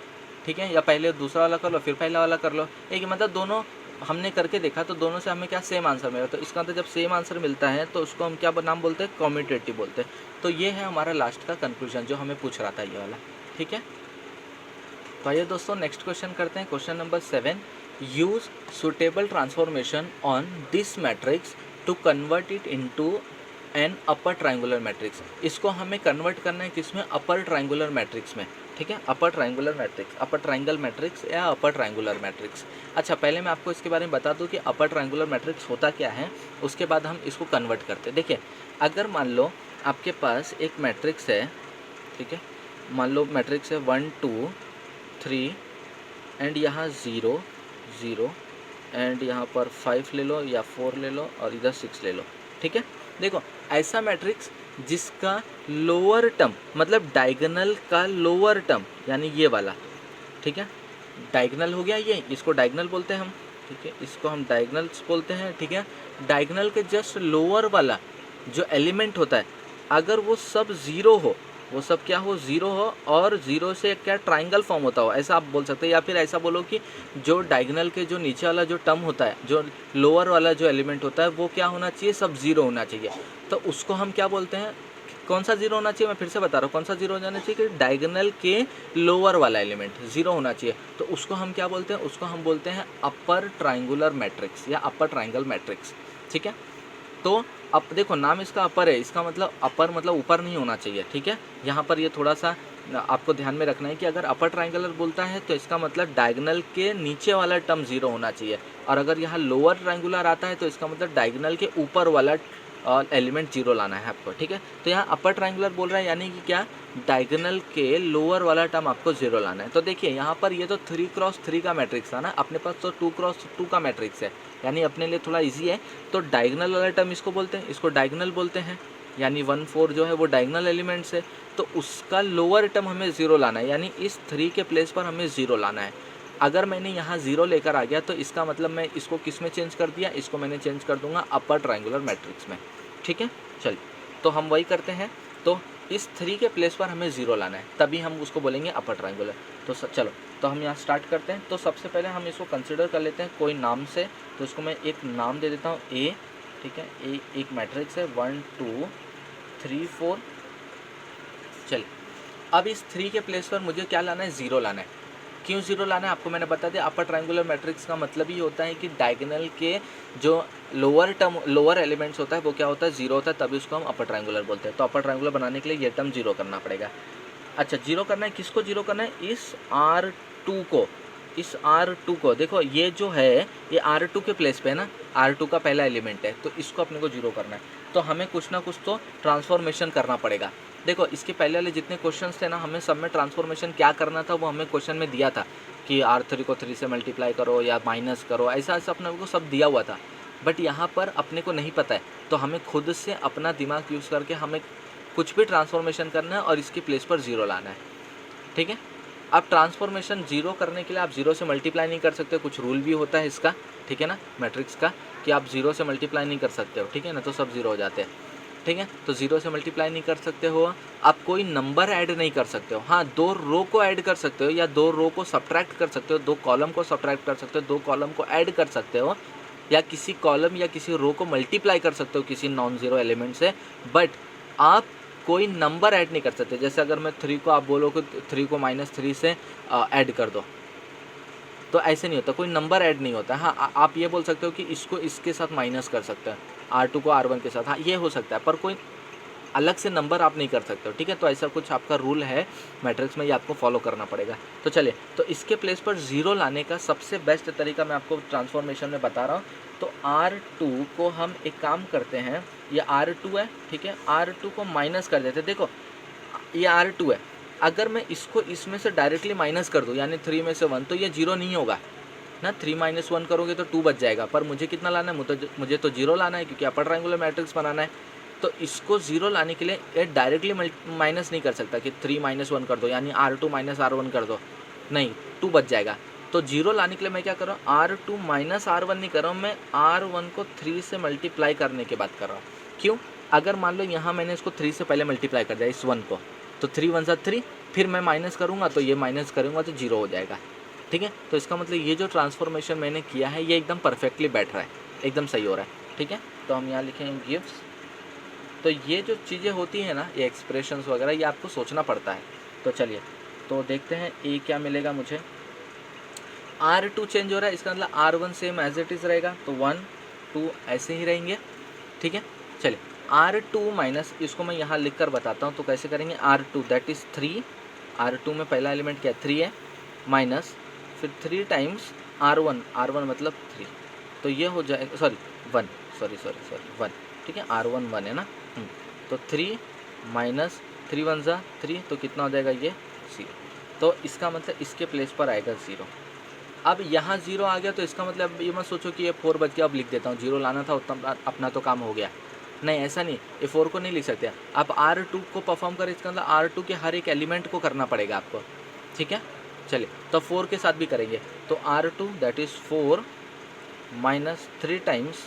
ठीक है, या पहले दूसरा वाला कर लो फिर पहला वाला कर लो, एक ही, मतलब दोनों हमने करके देखा तो दोनों से हमें क्या सेम आंसर मिला। तो इसका मतलब जब सेम आंसर मिलता है तो उसको हम क्या नाम बोलते हैं, कम्यूटेटिव बोलते हैं। तो ये है हमारा लास्ट का कंक्लूजन जो हमें पूछ रहा था ये वाला। ठीक है, तो आइए दोस्तों नेक्स्ट क्वेश्चन करते हैं। Question number 7, use suitable transformation on this matrix to convert it into an upper triangular matrix. इसको हमें कन्वर्ट करना है किसमें, अपर ट्रायंगुलर मैट्रिक्स में। ठीक है, अपर ट्रायंगुलर मैट्रिक्स, अपर ट्रायंगल मैट्रिक्स या अपर ट्रायंगुलर मैट्रिक्स। अच्छा, पहले मैं आपको इसके बारे में बता दूं कि अपर ट्रायंगुलर मैट्रिक्स होता क्या है, उसके बाद हम इसको कन्वर्ट करते हैं। देखिए, अगर मान लो आपके पास एक मैट्रिक्स है, ठीक है, मान लो मैट्रिक्स है 1 2 3 एंड यहाँ 0 0 एंड यहाँ पर 5 ले लो या 4 ले लो और इधर 6 ले लो। ठीक है, देखो ऐसा मैट्रिक्स जिसका लोअर टर्म मतलब डायगोनल का लोअर टर्म, यानी ये वाला, ठीक है, डायगोनल हो गया ये, इसको डायगोनल बोलते हैं हम। ठीक है, इसको हम डायगोनल्स बोलते हैं। ठीक है, डायगोनल के जस्ट लोअर वाला जो एलिमेंट होता है, अगर वो सब ज़ीरो हो, वो सब क्या हो, ज़ीरो हो, और ज़ीरो से क्या ट्राइंगल फॉर्म होता हो, ऐसा आप बोल सकते हैं। या फिर ऐसा बोलो कि जो डायगोनल के जो नीचे वाला जो टर्म होता है, जो लोअर वाला जो एलिमेंट होता है, वो क्या होना चाहिए, सब ज़ीरो होना चाहिए। तो उसको हम क्या बोलते हैं, कौन सा जीरो होना चाहिए, मैं फिर से बता रहा हूँ, कौन सा जीरो हो जाना चाहिए कि डायगोनल के लोअर वाला एलिमेंट जीरो होना चाहिए। तो उसको हम क्या बोलते हैं, उसको हम बोलते हैं अपर ट्राइंगुलर मैट्रिक्स या अपर ट्राइंगल मैट्रिक्स। ठीक है, तो अब देखो नाम इसका अपर है, इसका मतलब अपर मतलब ऊपर नहीं होना चाहिए। ठीक है, यहाँ पर ये थोड़ा सा आपको ध्यान में रखना है कि अगर अपर ट्राइंगुलर बोलता है तो इसका मतलब डायगोनल के नीचे वाला टर्म जीरो होना चाहिए, और अगर यहाँ लोअर ट्राइंगुलर आता है तो इसका मतलब डायगोनल के ऊपर वाला एलिमेंट जीरो लाना है आपको। ठीक है, तो यहाँ अपर ट्राइंगुलर बोल रहा है, यानी कि क्या, डायगोनल के लोअर वाला टर्म आपको जीरो लाना है। तो देखिए यहाँ पर ये तो 3x3 का मैट्रिक्स था ना, अपने पास तो 2x2 का मैट्रिक्स है, यानी अपने लिए थोड़ा इजी है। तो डायगोनल वाला टर्म इसको बोलते हैं, इसको डायगोनल बोलते हैं। यानी 1 4 जो है वो डायगोनल एलिमेंट्स है, तो उसका लोअर टर्म हमें 0 लाना है, यानी इस 3 के प्लेस पर हमें 0 लाना है। अगर मैंने यहाँ 0 लेकर आ गया तो इसका मतलब मैं इसको किस में चेंज कर दिया, इसको मैंने चेंज कर दूंगा अपर ट्रायंगुलर मैट्रिक्स में। ठीक है, चलिए तो हम वही करते हैं। तो इस 3 के प्लेस पर हमें 0 लाना है, तभी हम उसको बोलेंगे अपर ट्रायंगुलर। तो चलो तो हम यहाँ स्टार्ट करते हैं। तो सबसे पहले हम इसको कंसिडर कर लेते हैं कोई नाम से। तो इसको मैं एक नाम दे देता हूँ ए। ठीक है, ए एक मैट्रिक्स है 1 2 3 4। चलिए अब इस 3 के प्लेस पर मुझे क्या लाना है, 0 लाना है। क्यों 0 लाना है आपको मैंने बता दिया। अपर ट्रायंगुलर मैट्रिक्स का मतलब ही होता है कि डायगोनल के जो लोअर एलिमेंट्स होता है वो क्या होता है, 0 होता है, तभी उसको हम अपर ट्रायंगुलर बोलते हैं। तो अपर ट्रायंगुलर बनाने के लिए ये टर्म 0 करना पड़ेगा। अच्छा 0 करना है, किसको 0 करना है, इस R2 को। इस R2 को देखो, ये जो है ये R2 के प्लेस पे है ना, R2 का पहला एलिमेंट है, तो इसको अपने को 0 करना है। तो हमें कुछ ना कुछ तो ट्रांसफॉर्मेशन करना पड़ेगा। देखो इसके पहले वाले जितने क्वेश्चंस थे ना, हमें सब में ट्रांसफॉर्मेशन क्या करना था वो हमें क्वेश्चन में दिया था कि R3 को 3 से मल्टीप्लाई करो या माइनस करो, ऐसा ऐसा अपने को सब दिया हुआ था। बट यहाँ पर अपने को नहीं पता है, तो हमें खुद से अपना दिमाग यूज़ करके हमें कुछ भी ट्रांसफॉर्मेशन करना है और इसकी प्लेस पर 0 लाना है। ठीक है, अब ट्रांसफॉर्मेशन 0 करने के लिए आप 0 से मल्टीप्लाई नहीं कर सकते, कुछ रूल भी होता है इसका। ठीक है ना, मैट्रिक्स का, कि आप 0 से मल्टीप्लाई नहीं कर सकते हो। ठीक है ना, तो सब 0 हो जाते हैं। ठीक है, तो 0 से मल्टीप्लाई नहीं कर सकते हो, आप कोई नंबर ऐड नहीं कर सकते हो। हाँ, 2 रो को ऐड कर सकते हो या 2 रो को सब्ट्रैक्ट कर सकते हो, 2 कॉलम को सब्ट्रैक्ट कर सकते हो, 2 कॉलम को ऐड कर सकते हो, या किसी कॉलम या किसी रो को मल्टीप्लाई कर सकते हो किसी नॉन ज़ीरो एलिमेंट से। बट आप कोई नंबर ऐड नहीं कर सकते। जैसे अगर मैं 3 को आप बोलो कि 3 को -3 से ऐड कर दो, तो ऐसे नहीं होता, कोई नंबर ऐड नहीं होता। हाँ, आप ये बोल सकते हो कि इसको इसके साथ माइनस कर सकते हैं, R2 को R1 के साथ, हाँ ये हो सकता है, पर कोई अलग से नंबर आप नहीं कर सकते हो। ठीक है, तो ऐसा कुछ आपका रूल है मैट्रिक्स में, ये आपको फॉलो करना पड़ेगा। तो चलिए, तो इसके प्लेस पर 0 लाने का सबसे बेस्ट तरीका मैं आपको ट्रांसफॉर्मेशन में बता रहा हूँ। तो R2 को हम एक काम करते हैं, ये R2 है, ठीक है, R2 को माइनस कर देते हैं। देखो ये R2 है, अगर मैं इसको इसमें से डायरेक्टली माइनस कर दूँ, यानी 3 में से 1, तो ये 0 नहीं होगा ना। 3 - 1 करोगे तो 2 बच जाएगा, पर मुझे कितना लाना है, मुझे तो 0 लाना है, क्योंकि अपर ट्रायंगुलर मैट्रिक्स बनाना है। तो इसको 0 लाने के लिए ये डायरेक्टली माइनस नहीं कर सकता कि 3 - 1 कर दो, यानी R2 - R1 कर दो, नहीं, 2 बच जाएगा। तो 0 लाने के लिए मैं क्या कर रहा हूँ, R2 - R1 नहीं कर रहा हूँ, मैं R1 को 3 से मल्टीप्लाई करने के बाद कर रहा हूँ। क्यों, अगर मान लो यहाँ मैंने इसको 3 से पहले मल्टीप्लाई कर दिया इस 1 को, तो 3 1 3, फिर मैं माइनस करूँगा तो ये माइनस करूँगा तो 0 हो जाएगा। ठीक है, तो इसका मतलब ये जो ट्रांसफॉर्मेशन मैंने किया है ये एकदम परफेक्टली बैठ रहा है, एकदम सही हो रहा है। ठीक है, तो हम यहाँ लिखेंगे गिव्स। तो ये जो चीज़ें होती हैं ना, ये एक्सप्रेशंस वगैरह, ये आपको सोचना पड़ता है। तो चलिए तो देखते हैं ए क्या मिलेगा मुझे। R2 चेंज हो रहा है, इसका मतलब R1 same as it is रहेगा, तो 1 2 ऐसे ही रहेंगे। ठीक है, चलिए R2 माइनस, इसको मैं यहाँ लिख कर बताता हूँ। तो कैसे करेंगे, R2 दैट इज़ 3, R2 में पहला एलिमेंट क्या है, 3 है, माइनस फिर 3 टाइम्स R1 मतलब 3, तो ये हो जाएगा, सॉरी 1, सॉरी 1। ठीक है, R1 1 है ना, तो 3 माइनस 3 1 ज़ा 3, तो कितना हो जाएगा ये 0। तो इसका मतलब इसके प्लेस पर आएगा 0। अब यहाँ 0 आ गया, तो इसका मतलब ये मत सोचो कि ये 4 बच गया, अब लिख देता हूँ, 0 लाना था उतना, अपना तो काम हो गया। नहीं, ऐसा नहीं, ये 4 को नहीं लिख सकते। आप R2 को परफॉर्म करें, इसका मतलब R2 के हर एक एलिमेंट को करना पड़ेगा आपको। ठीक है, चलिए तो 4 के साथ भी करेंगे। तो R2 that is 4 minus 3 times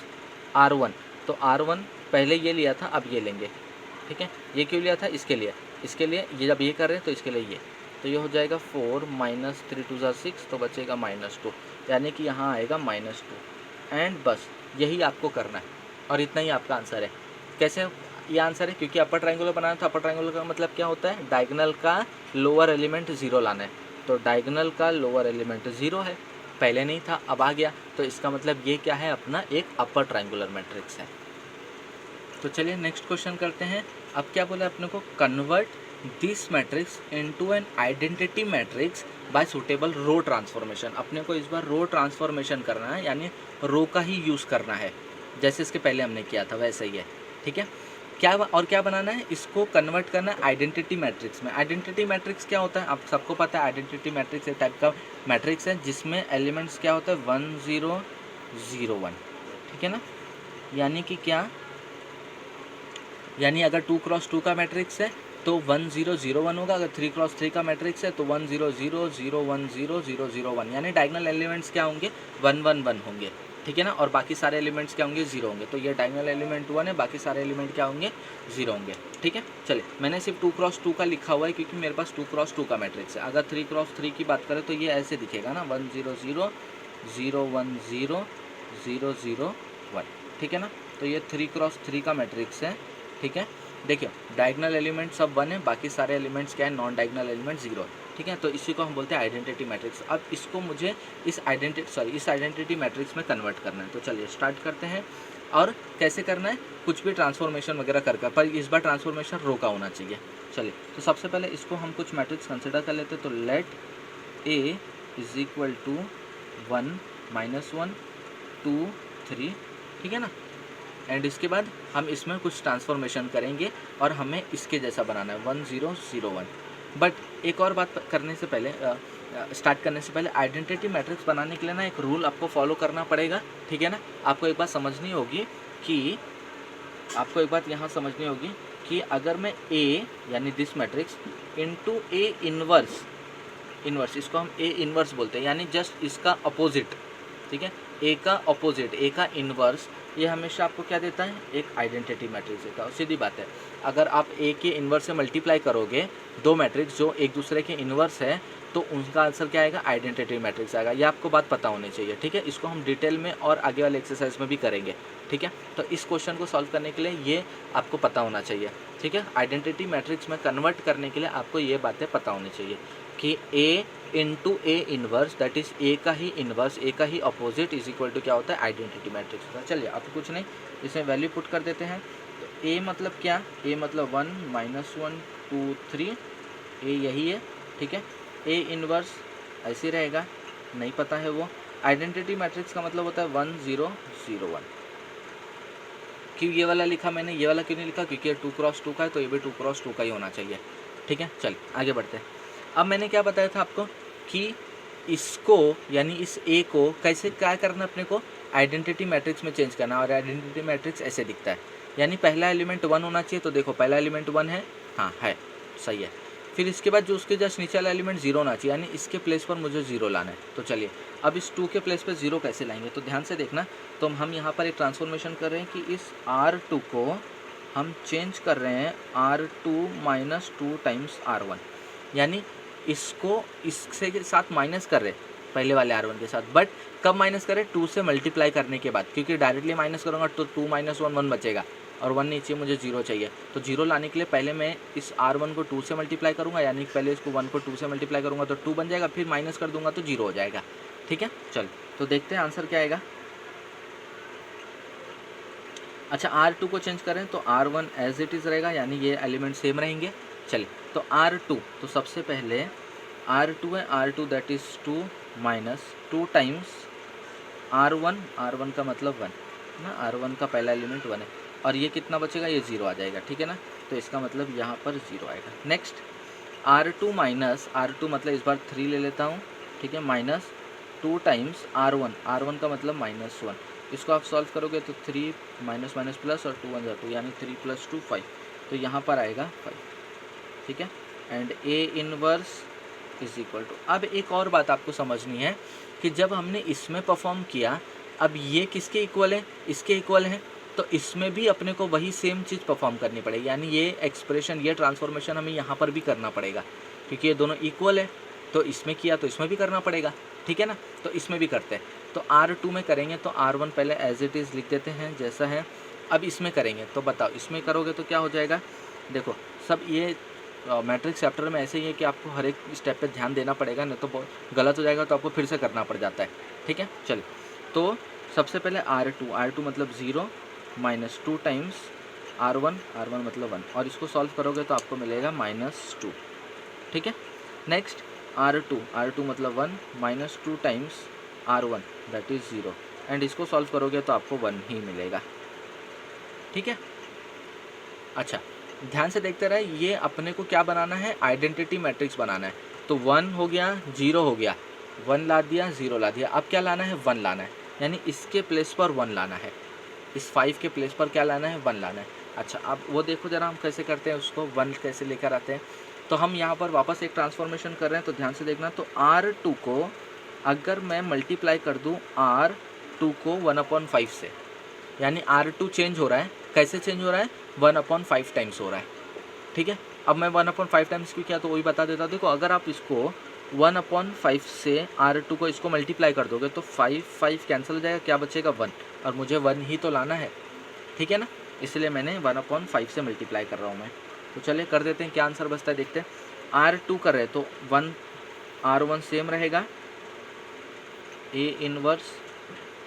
R1, तो R1 पहले ये लिया था, अब ये लेंगे। ठीक है, ये क्यों लिया था, इसके लिए ये जब ये कर रहे हैं तो इसके लिए ये, तो ये हो जाएगा 4 - 3 2 6, तो बचेगा -2, यानी कि यहाँ आएगा -2। एंड बस यही आपको करना है और इतना ही आपका आंसर है। कैसे ये आंसर है, क्योंकि अपर ट्रायंगुलर बनाना था। अपर ट्रायंगुलर का मतलब क्या होता है, डायगोनल का लोअर एलिमेंट 0 लाना है। तो डायगोनल का लोअर एलिमेंट 0 है, पहले नहीं था, अब आ गया, तो इसका मतलब ये क्या है, अपना एक अपर ट्रायंगुलर मैट्रिक्स है। तो चलिए नेक्स्ट क्वेश्चन करते हैं। अब क्या बोला अपने को, convert this matrix into an identity matrix by suitable row transformation. अपने को इस बार रो ट्रांसफॉर्मेशन करना है, यानी रो का ही यूज़ करना है, जैसे इसके पहले हमने किया था वैसे ही है। ठीक है, क्या बनाना है, इसको कन्वर्ट करना है आइडेंटिटी मैट्रिक्स में। आइडेंटिटी मैट्रिक्स क्या होता है, आप सबको पता है, आइडेंटिटी मैट्रिक्स एक टाइप का मैट्रिक्स है जिसमें एलिमेंट्स क्या होता है, 1 0 0 1। ठीक है ना, यानी कि क्या, यानी अगर 2 क्रॉस 2 का मैट्रिक्स है तो 1 0 0 1 होगा। अगर 3 क्रॉस 3 का मैट्रिक्स है तो 1 0 0 0 1 0 0 0 1, यानी डायगोनल एलिमेंट्स क्या होंगे 1 1 1 होंगे, ठीक है ना। और बाकी सारे एलिमेंट्स क्या होंगे 0 होंगे। तो ये डायगोनल एलिमेंट 1 है, बाकी सारे एलिमेंट क्या होंगे 0 होंगे, ठीक है। चलिए मैंने सिर्फ 2 क्रॉस 2 का लिखा हुआ है क्योंकि मेरे पास 2 क्रॉस 2 का मैट्रिक्स है। अगर 3 क्रॉस 3 की बात करें तो ये ऐसे दिखेगा ना 1 0 0 0 1 0 0 0 1, ठीक है ना। तो ये 3 क्रॉस 3 का मैट्रिक्स है, ठीक है। देखिए डायगोनल एलिमेंट सब 1 है, बाकी सारे एलिमेंट्स क्या है नॉन डायगोनल एलिमेंट 0 है, ठीक है। तो इसी को हम बोलते हैं आइडेंटिटी मैट्रिक्स। अब इसको मुझे इस आइडेंटिटी मैट्रिक्स में कन्वर्ट करना है। तो चलिए स्टार्ट करते हैं। और कैसे करना है, कुछ भी ट्रांसफॉर्मेशन वगैरह करके, पर इस बार ट्रांसफॉर्मेशन रो का होना चाहिए। चलिए तो सबसे पहले इसको हम कुछ मैट्रिक्स कंसिडर कर लेते हैं। तो let A is equal to 1 -1 2 3, ठीक है ना। एंड इसके बाद हम इसमें कुछ ट्रांसफॉर्मेशन करेंगे और हमें इसके जैसा बनाना है 1 0 0 1। बट एक और बात करने से पहले स्टार्ट करने से पहले आइडेंटिटी मैट्रिक्स बनाने के लिए ना एक रूल आपको फॉलो करना पड़ेगा, ठीक है ना। आपको एक बात समझनी होगी कि अगर मैं ए यानी this matrix into A inverse, इसको हम ए इनवर्स बोलते हैं, यानी जस्ट इसका अपोजिट, ठीक है। ए का अपोजिट, ए का इनवर्स, ये हमेशा आपको क्या देता है एक आइडेंटिटी मैट्रिक्स देता है। सीधी बात है, अगर आप ए के इन्वर्स से मल्टीप्लाई करोगे दो मैट्रिक्स जो एक दूसरे के इन्वर्स है तो उनका आंसर क्या आएगा आइडेंटिटी मैट्रिक्स आएगा। ये आपको बात पता होनी चाहिए, ठीक है। इसको हम डिटेल में और आगे वाले एक्सरसाइज में भी करेंगे, ठीक है। तो इस क्वेश्चन को सॉल्व करने के लिए ये आपको पता होना चाहिए, ठीक है। आइडेंटिटी मैट्रिक्स में कन्वर्ट करने के लिए आपको ये बातें पता होनी चाहिए कि A into A inverse, that is A का ही इनवर्स, ए का ही अपोजिट इज इक्वल टू क्या होता है आइडेंटिटी मैट्रिक्स होता है। चलिए अब कुछ नहीं, इसमें वैल्यू पुट कर देते हैं। तो ए मतलब क्या, ए मतलब 1 -1 2 3, ए यही है, ठीक है। ए इनवर्स ऐसे रहेगा, नहीं पता है वो। आइडेंटिटी मैट्रिक्स का मतलब होता है 1 0 0 1। क्यों ये वाला लिखा मैंने, ये वाला क्यों नहीं लिखा, क्योंकि ये 2 क्रॉस 2 का है तो ये भी 2 क्रॉस 2 का ही होना चाहिए, ठीक है। चलिए आगे बढ़ते हैं। अब मैंने क्या बताया था आपको कि इसको यानी इस ए को कैसे क्या करना, अपने को आइडेंटिटी मैट्रिक्स में चेंज करना। और आइडेंटिटी मैट्रिक्स ऐसे दिखता है, यानी पहला एलिमेंट 1 होना चाहिए। तो देखो पहला एलिमेंट 1 है, हाँ है, सही है। फिर इसके बाद जो उसके जस्ट नीचे वाला एलिमेंट 0 होना चाहिए, यानी इसके प्लेस पर मुझे 0 लाना है। तो चलिए अब इस 2 के प्लेस पर 0 कैसे लाएंगे, तो ध्यान से देखना। तो हम यहाँ पर एक ट्रांसफॉर्मेशन कर रहे हैं कि इस R2 को हम चेंज कर रहे हैं R2 - 2 टाइम्स R1, यानी इसको इससे के साथ माइनस कर रहे हैं पहले वाले R1 के साथ। बट कब माइनस करें, 2 से मल्टीप्लाई करने के बाद, क्योंकि डायरेक्टली माइनस करूँगा तो 2 - 1 1 बचेगा और 1 नहीं चाहिए, मुझे 0 चाहिए। तो 0 लाने के लिए पहले मैं इस R1 को 2 से मल्टीप्लाई करूँगा, यानी पहले इसको 1 को 2 से मल्टीप्लाई करूँगा तो 2 बन जाएगा, फिर माइनस कर दूंगा तो 0 हो जाएगा, ठीक है। चल तो देखते हैं आंसर क्या आएगा। अच्छा R2 को चेंज करें तो R1 एज इट इज़ रहेगा, यानी ये एलिमेंट सेम रहेंगे। चलिए तो R2, तो सबसे पहले R2 है, R2 that is 2 - 2 times R1 का मतलब 1 ना, R1 का पहला एलिमेंट 1 है, और ये कितना बचेगा, ये 0 आ जाएगा, ठीक है ना। तो इसका मतलब यहाँ पर 0 आएगा। नेक्स्ट R2 मतलब इस बार 3 ले लेता हूँ, ठीक है, -2 टाइम्स R1 का मतलब -1। इसको आप सॉल्व करोगे तो 3 माइनस प्लस और 2 1 2, यानी 3 + 2 5, तो यहाँ पर आएगा 5, ठीक है। And A inverse is equal to, अब एक और बात आपको समझनी है कि जब हमने इसमें परफॉर्म किया, अब ये किसके इक्वल है, इसके इक्वल है, तो इसमें भी अपने को वही सेम चीज़ परफॉर्म करनी पड़ेगी, यानी ये एक्सप्रेशन, ये ट्रांसफॉर्मेशन हमें यहाँ पर भी करना पड़ेगा, क्योंकि ये दोनों इक्वल है। तो इसमें किया तो इसमें भी करना पड़ेगा, ठीक है ना। तो इसमें भी करते हैं। तो R2 में करेंगे तो R1 पहले एज इट इज़ लिख देते हैं जैसा है। अब इसमें करेंगे तो बताओ इसमें करोगे तो क्या हो जाएगा। देखो सब ये मैट्रिक्स चैप्टर में ऐसे ही है कि आपको हर एक स्टेप पे ध्यान देना पड़ेगा, नहीं तो बहुत गलत हो जाएगा, तो आपको फिर से करना पड़ जाता है, ठीक है। चलिए तो सबसे पहले R2 मतलब 0 - 2 टाइम्स R1 मतलब 1, और इसको सॉल्व करोगे तो आपको मिलेगा -2, ठीक है। नेक्स्ट R2 मतलब 1 - 2 times R1 that is 0, and इसको सॉल्व करोगे तो आपको 1 ही मिलेगा, ठीक है। अच्छा ध्यान से देखते रहे, ये अपने को क्या बनाना है, आइडेंटिटी मैट्रिक्स बनाना है। तो 1 हो गया, 0 हो गया, 1 ला दिया, 0 ला दिया। अब क्या लाना है, 1 लाना है, यानी इसके प्लेस पर 1 लाना है, इस 5 के प्लेस पर क्या लाना है, 1 लाना है। अच्छा, अब वो देखो ज़रा हम कैसे करते हैं उसको, 1 कैसे लेकर आते हैं। तो हम यहाँ पर वापस एक ट्रांसफॉर्मेशन कर रहे हैं, तो ध्यान से देखना। तो R2 को अगर मैं मल्टीप्लाई कर दूँ R2 को 1/5 से, यानी R2 चेंज हो रहा है, कैसे चेंज हो रहा है, 1/5 टाइम्स हो रहा है। ठीक है, अब मैं 1/5 टाइम्स क्यों किया तो वही बता देता हूँ। देखो अगर आप इसको 1/5 से R2 को इसको मल्टीप्लाई कर दोगे तो 5 कैंसिल हो जाएगा, क्या बचेगा 1, और मुझे 1 ही तो लाना है। ठीक है ना, इसलिए मैंने 1/5 से मल्टीप्लाई कर रहा हूँ मैं। तो चलिए कर देते हैं, क्या आंसर बचता है देखते हैं। R2 कर रहे तो 1 R1 सेम रहेगा, A इनवर्स,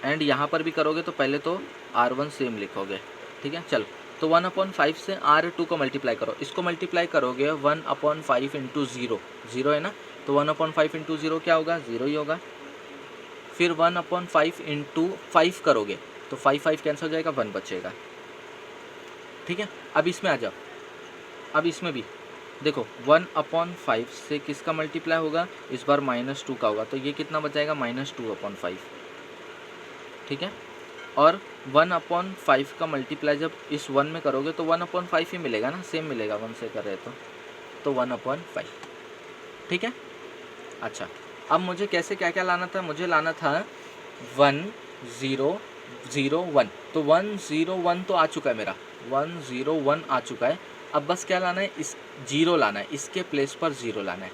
एंड यहाँ पर भी करोगे तो पहले तो R1 सेम लिखोगे। ठीक है, चलो तो 1/5 से R2 को मल्टीप्लाई करो, इसको मल्टीप्लाई करोगे 1/5 इंटू 0, 0 है ना, तो 1/5 इंटू 0 क्या होगा, 0 ही होगा। फिर 1/5 इंटू 5 करोगे तो 5 कैंसिल हो जाएगा, 1 बचेगा। ठीक है, अब इसमें आ जाओ, अब इसमें भी देखो 1/5 से किसका मल्टीप्लाई होगा, इस बार -2 का होगा, तो ये कितना बच जाएगा, -2/5। ठीक है, और 1/5 का मल्टीप्लाई जब इस 1 में करोगे तो 1/5 ही मिलेगा ना, सेम मिलेगा 1 से कर रहे तो 1/5। ठीक है, अच्छा अब मुझे कैसे क्या क्या लाना था, मुझे लाना था 1 0 0 1, तो 1 0 1 तो आ चुका है मेरा, 1 0 1 आ चुका है। अब बस क्या लाना है, इस 0 लाना है, इसके प्लेस पर 0 लाना है।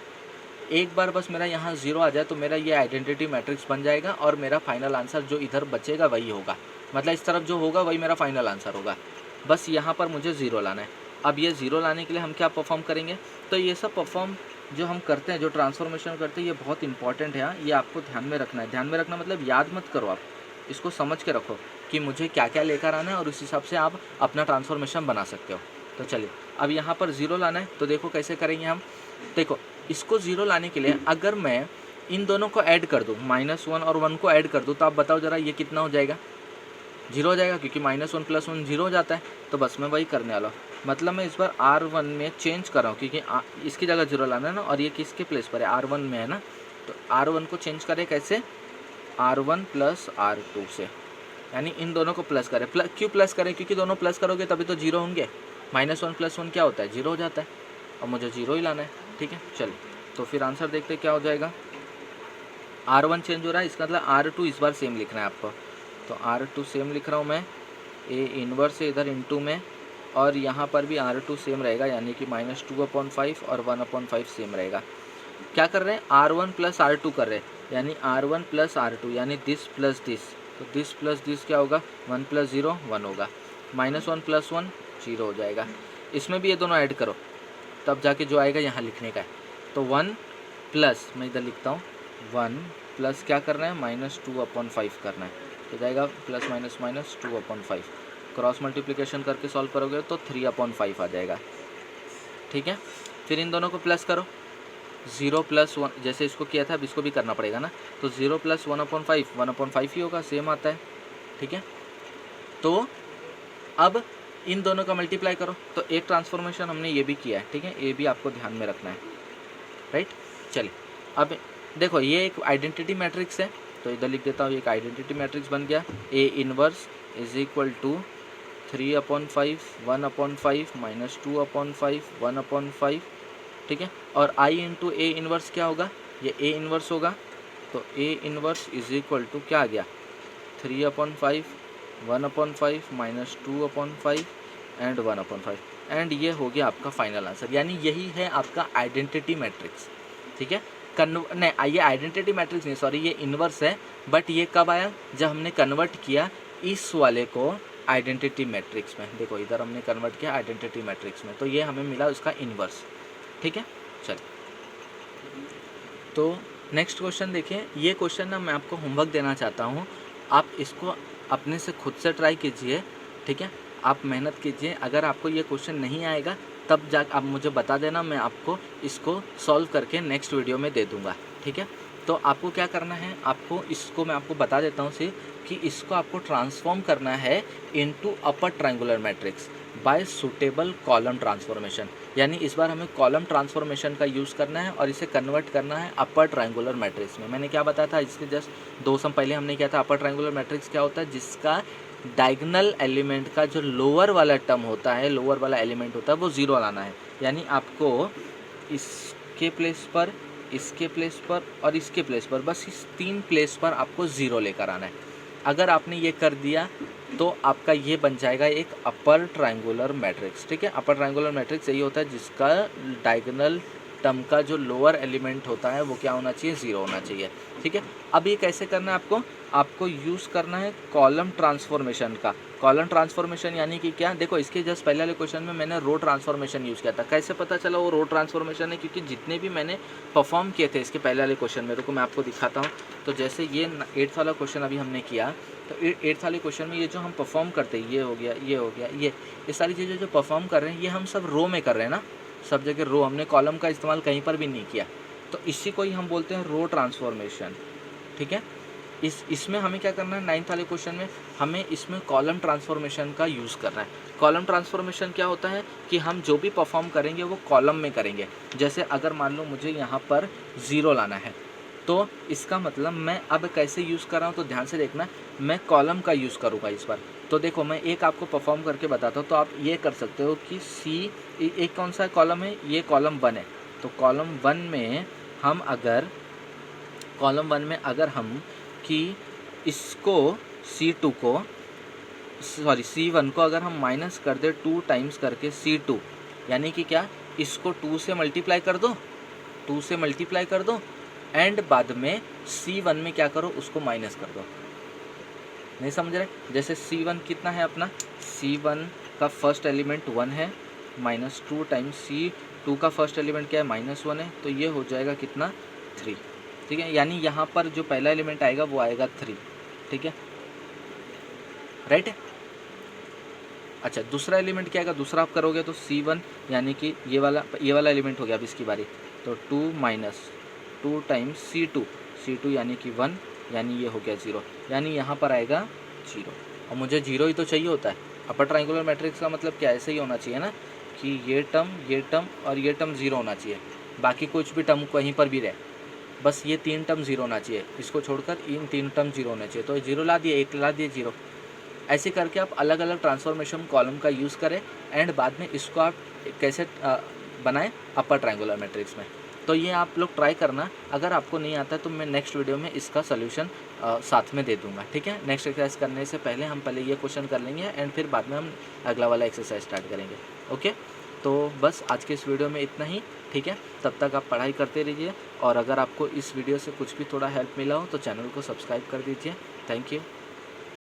एक बार बस मेरा यहाँ 0 आ जाए तो मेरा ये आइडेंटिटी मैट्रिक्स बन जाएगा, और मेरा फाइनल आंसर जो इधर बचेगा वही होगा, मतलब इस तरफ जो होगा वही मेरा फाइनल आंसर होगा। बस यहाँ पर मुझे 0 लाना है। अब ये 0 लाने के लिए हम क्या परफॉर्म करेंगे, तो ये सब परफॉर्म जो हम करते हैं, जो ट्रांसफॉर्मेशन करते हैं, ये बहुत इंपॉर्टेंट है। ये आपको ध्यान में रखना है, ध्यान में रखना मतलब याद मत करो, आप इसको समझ के रखो कि मुझे क्या क्या लेकर आना है, और उस हिसाब से आप अपना ट्रांसफॉर्मेशन बना सकते हो। तो चलिए अब यहाँ पर 0 लाना है, तो देखो कैसे करेंगे हम। देखो इसको 0 लाने के लिए अगर मैं इन दोनों को ऐड कर दूँ, -1 और 1 को ऐड कर दूँ, तो आप बताओ ज़रा ये कितना हो जाएगा, 0 हो जाएगा, क्योंकि -1 + 1 0 हो जाता है। तो बस मैं वही करने वाला हूँ, मतलब मैं इस बार R1 में चेंज कर रहा हूँ, क्योंकि इसकी जगह 0 लाना है ना, और ये किसके प्लेस पर है, R1 में है ना, तो R1 को चेंज करें कैसे, R1 + R2 से, यानी इन दोनों को प्लस करें। क्यों प्लस करें, क्योंकि दोनों प्लस करोगे तभी तो 0 होंगे, -1 + 1 क्या होता है, 0 हो जाता है, और मुझे 0 ही लाना है। ठीक है, चलिए तो फिर आंसर देखते क्या हो जाएगा। R1 चेंज हो रहा है, इसका मतलब R2 इस बार सेम लिखना है आपको, तो R2 सेम लिख रहा हूँ मैं, A इनवर्स है इधर इंटू में, और यहाँ पर भी R2 सेम रहेगा, यानी कि -2/5 और 1/5 सेम रहेगा। क्या कर रहे हैं, R1 + R2 कर रहे हैं, यानी R1 + R2, यानी दिस प्लस दिस, तो दिस प्लस दिस क्या होगा, 1 + 0 1 होगा, -1 + 1 0 हो जाएगा। इसमें भी ये दोनों ऐड करो, तब जाके जो आएगा यहाँ लिखने का है। तो 1 प्लस, मैं इधर लिखता हूँ, 1 प्लस क्या करना है, -2/5 करना है, तो जाएगा ±-2/5। क्रॉस मल्टीप्लिकेशन करके सॉल्व करोगे तो 3/5 आ जाएगा। ठीक है, फिर इन दोनों को प्लस करो, 0 + 1 जैसे इसको किया था अब इसको भी करना पड़ेगा ना, तो 0 + 1/5 1/5 ही होगा, सेम आता है। ठीक है, तो अब इन दोनों का मल्टीप्लाई करो, तो एक ट्रांसफॉर्मेशन हमने ये भी किया है। ठीक है, ये भी आपको ध्यान में रखना है, राइट। चलिए अब देखो ये एक आइडेंटिटी मैट्रिक्स है, तो इधर लिख देता हूँ, एक आइडेंटिटी मैट्रिक्स बन गया, A इनवर्स = 3/5 1/5 -2/5 1/5। ठीक है, और I × A इनवर्स क्या होगा, ये A इनवर्स होगा, तो A इनवर्स = क्या आ गया, 3/5 1/5 -2/5 एंड 1/5, एंड ये हो गया आपका फाइनल आंसर, यानी यही है आपका आइडेंटिटी मैट्रिक्स। ठीक है, नहीं ये आइडेंटिटी मैट्रिक्स नहीं, सॉरी ये इन्वर्स है, बट ये कब आया, जब हमने कन्वर्ट किया इस वाले को आइडेंटिटी मैट्रिक्स में। देखो इधर हमने कन्वर्ट किया आइडेंटिटी मैट्रिक्स में, तो ये हमें मिला उसका इन्वर्स। ठीक है, चलिए तो नेक्स्ट क्वेश्चन देखिए। ये क्वेश्चन ना मैं आपको होमवर्क देना चाहता हूँ, आप इसको अपने से खुद से ट्राई कीजिए। ठीक है, आप मेहनत कीजिए, अगर आपको ये क्वेश्चन नहीं आएगा तब जा आप मुझे बता देना, मैं आपको इसको सॉल्व करके नेक्स्ट वीडियो में दे दूँगा। ठीक है, तो आपको क्या करना है, आपको इसको मैं आपको बता देता हूँ सिर्फ कि इसको आपको ट्रांसफॉर्म करना है इनटू अपर triangular matrix bye suitable column transformation, यानी इस बार हमें कॉलम ट्रांसफॉर्मेशन का यूज़ करना है और इसे कन्वर्ट करना है अपर ट्रायंगुलर मैट्रिक्स में। मैंने क्या बताया था, इसके जस्ट 2 सम पहले हमने किया था। अपर ट्रायंगुलर मैट्रिक्स क्या होता है, जिसका डायगोनल एलिमेंट का जो लोअर वाला टर्म होता है, लोअर वाला एलिमेंट होता है, वो ज़ीरो लाना है। यानी आपको इसके प्लेस पर, इसके प्लेस पर और इसके प्लेस पर, बस इस 3 प्लेस पर आपको ज़ीरो लेकर आना है। अगर आपने ये कर दिया तो आपका ये बन जाएगा एक अपर ट्रायंगुलर मैट्रिक्स। ठीक है, अपर ट्रायंगुलर मैट्रिक्स यही होता है जिसका डायगोनल टर्म का जो लोअर एलिमेंट होता है वो क्या होना चाहिए, ज़ीरो होना चाहिए। ठीक है, अब ये कैसे करना है आपको यूज़ करना है कॉलम ट्रांसफॉर्मेशन का। कॉलम ट्रांसफॉर्मेशन यानी कि क्या, देखो इसके जस्ट पहले वाले क्वेश्चन में मैंने रो ट्रांसफॉर्मेशन यूज़ किया था। कैसे पता चला वो रो ट्रांसफॉर्मेशन है, क्योंकि जितने भी मैंने परफॉर्म किए थे इसके पहले वाले क्वेश्चन में, रुको मैं आपको दिखाता हूँ। तो जैसे ये 8th वाला क्वेश्चन अभी हमने किया, तो 8th वाले क्वेश्चन में ये जो हम परफॉर्म करते हैं, ये हो गया, ये हो गया, ये सारी चीज़ें जो परफॉर्म कर रहे हैं ये हम सब रो में कर रहे हैं ना, सब जगह रो, हमने कॉलम का इस्तेमाल कहीं पर भी नहीं किया। तो इसी को ही हम बोलते हैं रो ट्रांसफॉर्मेशन। ठीक है, इसमें हमें क्या करना है, 9th वाले क्वेश्चन में हमें इसमें कॉलम ट्रांसफॉर्मेशन का यूज़ करना है। कॉलम ट्रांसफॉर्मेशन क्या होता है कि हम जो भी परफॉर्म करेंगे वो कॉलम में करेंगे। जैसे अगर मान लो मुझे यहाँ पर 0 लाना है, तो इसका मतलब मैं अब कैसे यूज़ कर रहा हूँ, तो ध्यान से देखना, मैं कॉलम का यूज़ करूँगा इस बार। तो देखो मैं एक आपको परफॉर्म करके बताता हूँ। तो आप ये कर सकते हो कि एक कौन सा कॉलम है, ये कॉलम 1 है। तो कॉलम 1 में हम अगर कि इसको C2 को, सॉरी C1 को अगर हम माइनस कर दे 2 टाइम्स करके C2, यानी कि क्या, इसको 2 से मल्टीप्लाई कर दो, 2 से मल्टीप्लाई कर दो, एंड बाद में C1 में क्या करो, उसको माइनस कर दो। नहीं समझ रहे, जैसे C1 कितना है अपना, C1 का फर्स्ट एलिमेंट 1 है, माइनस 2 टाइम्स C2 का फर्स्ट एलिमेंट क्या है, -1 है, तो ये हो जाएगा कितना, 3। ठीक है, यानी यहाँ पर जो पहला एलिमेंट आएगा वो आएगा 3। ठीक है, राइट है। अच्छा, दूसरा एलिमेंट क्या आएगा, दूसरा आप करोगे तो C1 यानी कि ये वाला एलिमेंट हो गया अब इसकी बारी, तो 2 माइनस 2 टाइम्स C2 यानी कि 1, यानी ये हो गया 0, यानी यहाँ पर आएगा 0। और मुझे 0 ही तो चाहिए होता है। अपर ट्रायंगुलर मैट्रिक्स का मतलब क्या, ऐसे ही होना चाहिए ना कि ये टर्म और ये टर्म 0 होना चाहिए, बाकी कुछ भी टर्म कहीं पर भी रहे, बस ये 3 टर्म 0 होना चाहिए, इसको छोड़कर इन 3 टर्म 0 होना चाहिए। तो 0 ला दिए, 1 ला दिए, 0। ऐसे करके आप अलग अलग ट्रांसफॉर्मेशन कॉलम का यूज़ करें, एंड बाद में इसको आप कैसे बनाएं, अपर ट्रायंगुलर मैट्रिक्स में। तो ये आप लोग ट्राई करना। अगर आपको नहीं आता तो मैं नेक्स्ट वीडियो में इसका सोल्यूशन साथ में दे दूंगा। ठीक है, नेक्स्ट एक्सरसाइज करने से पहले हम पहले ये क्वेश्चन कर लेंगे, एंड फिर बाद में हम अगला वाला एक्सरसाइज स्टार्ट करेंगे। ओके, तो बस आज के इस वीडियो में इतना ही। ठीक है, तब तक आप पढ़ाई करते रहिए, और अगर आपको इस वीडियो से कुछ भी थोड़ा हेल्प मिला हो तो चैनल को सब्सक्राइब कर दीजिए। Thank you.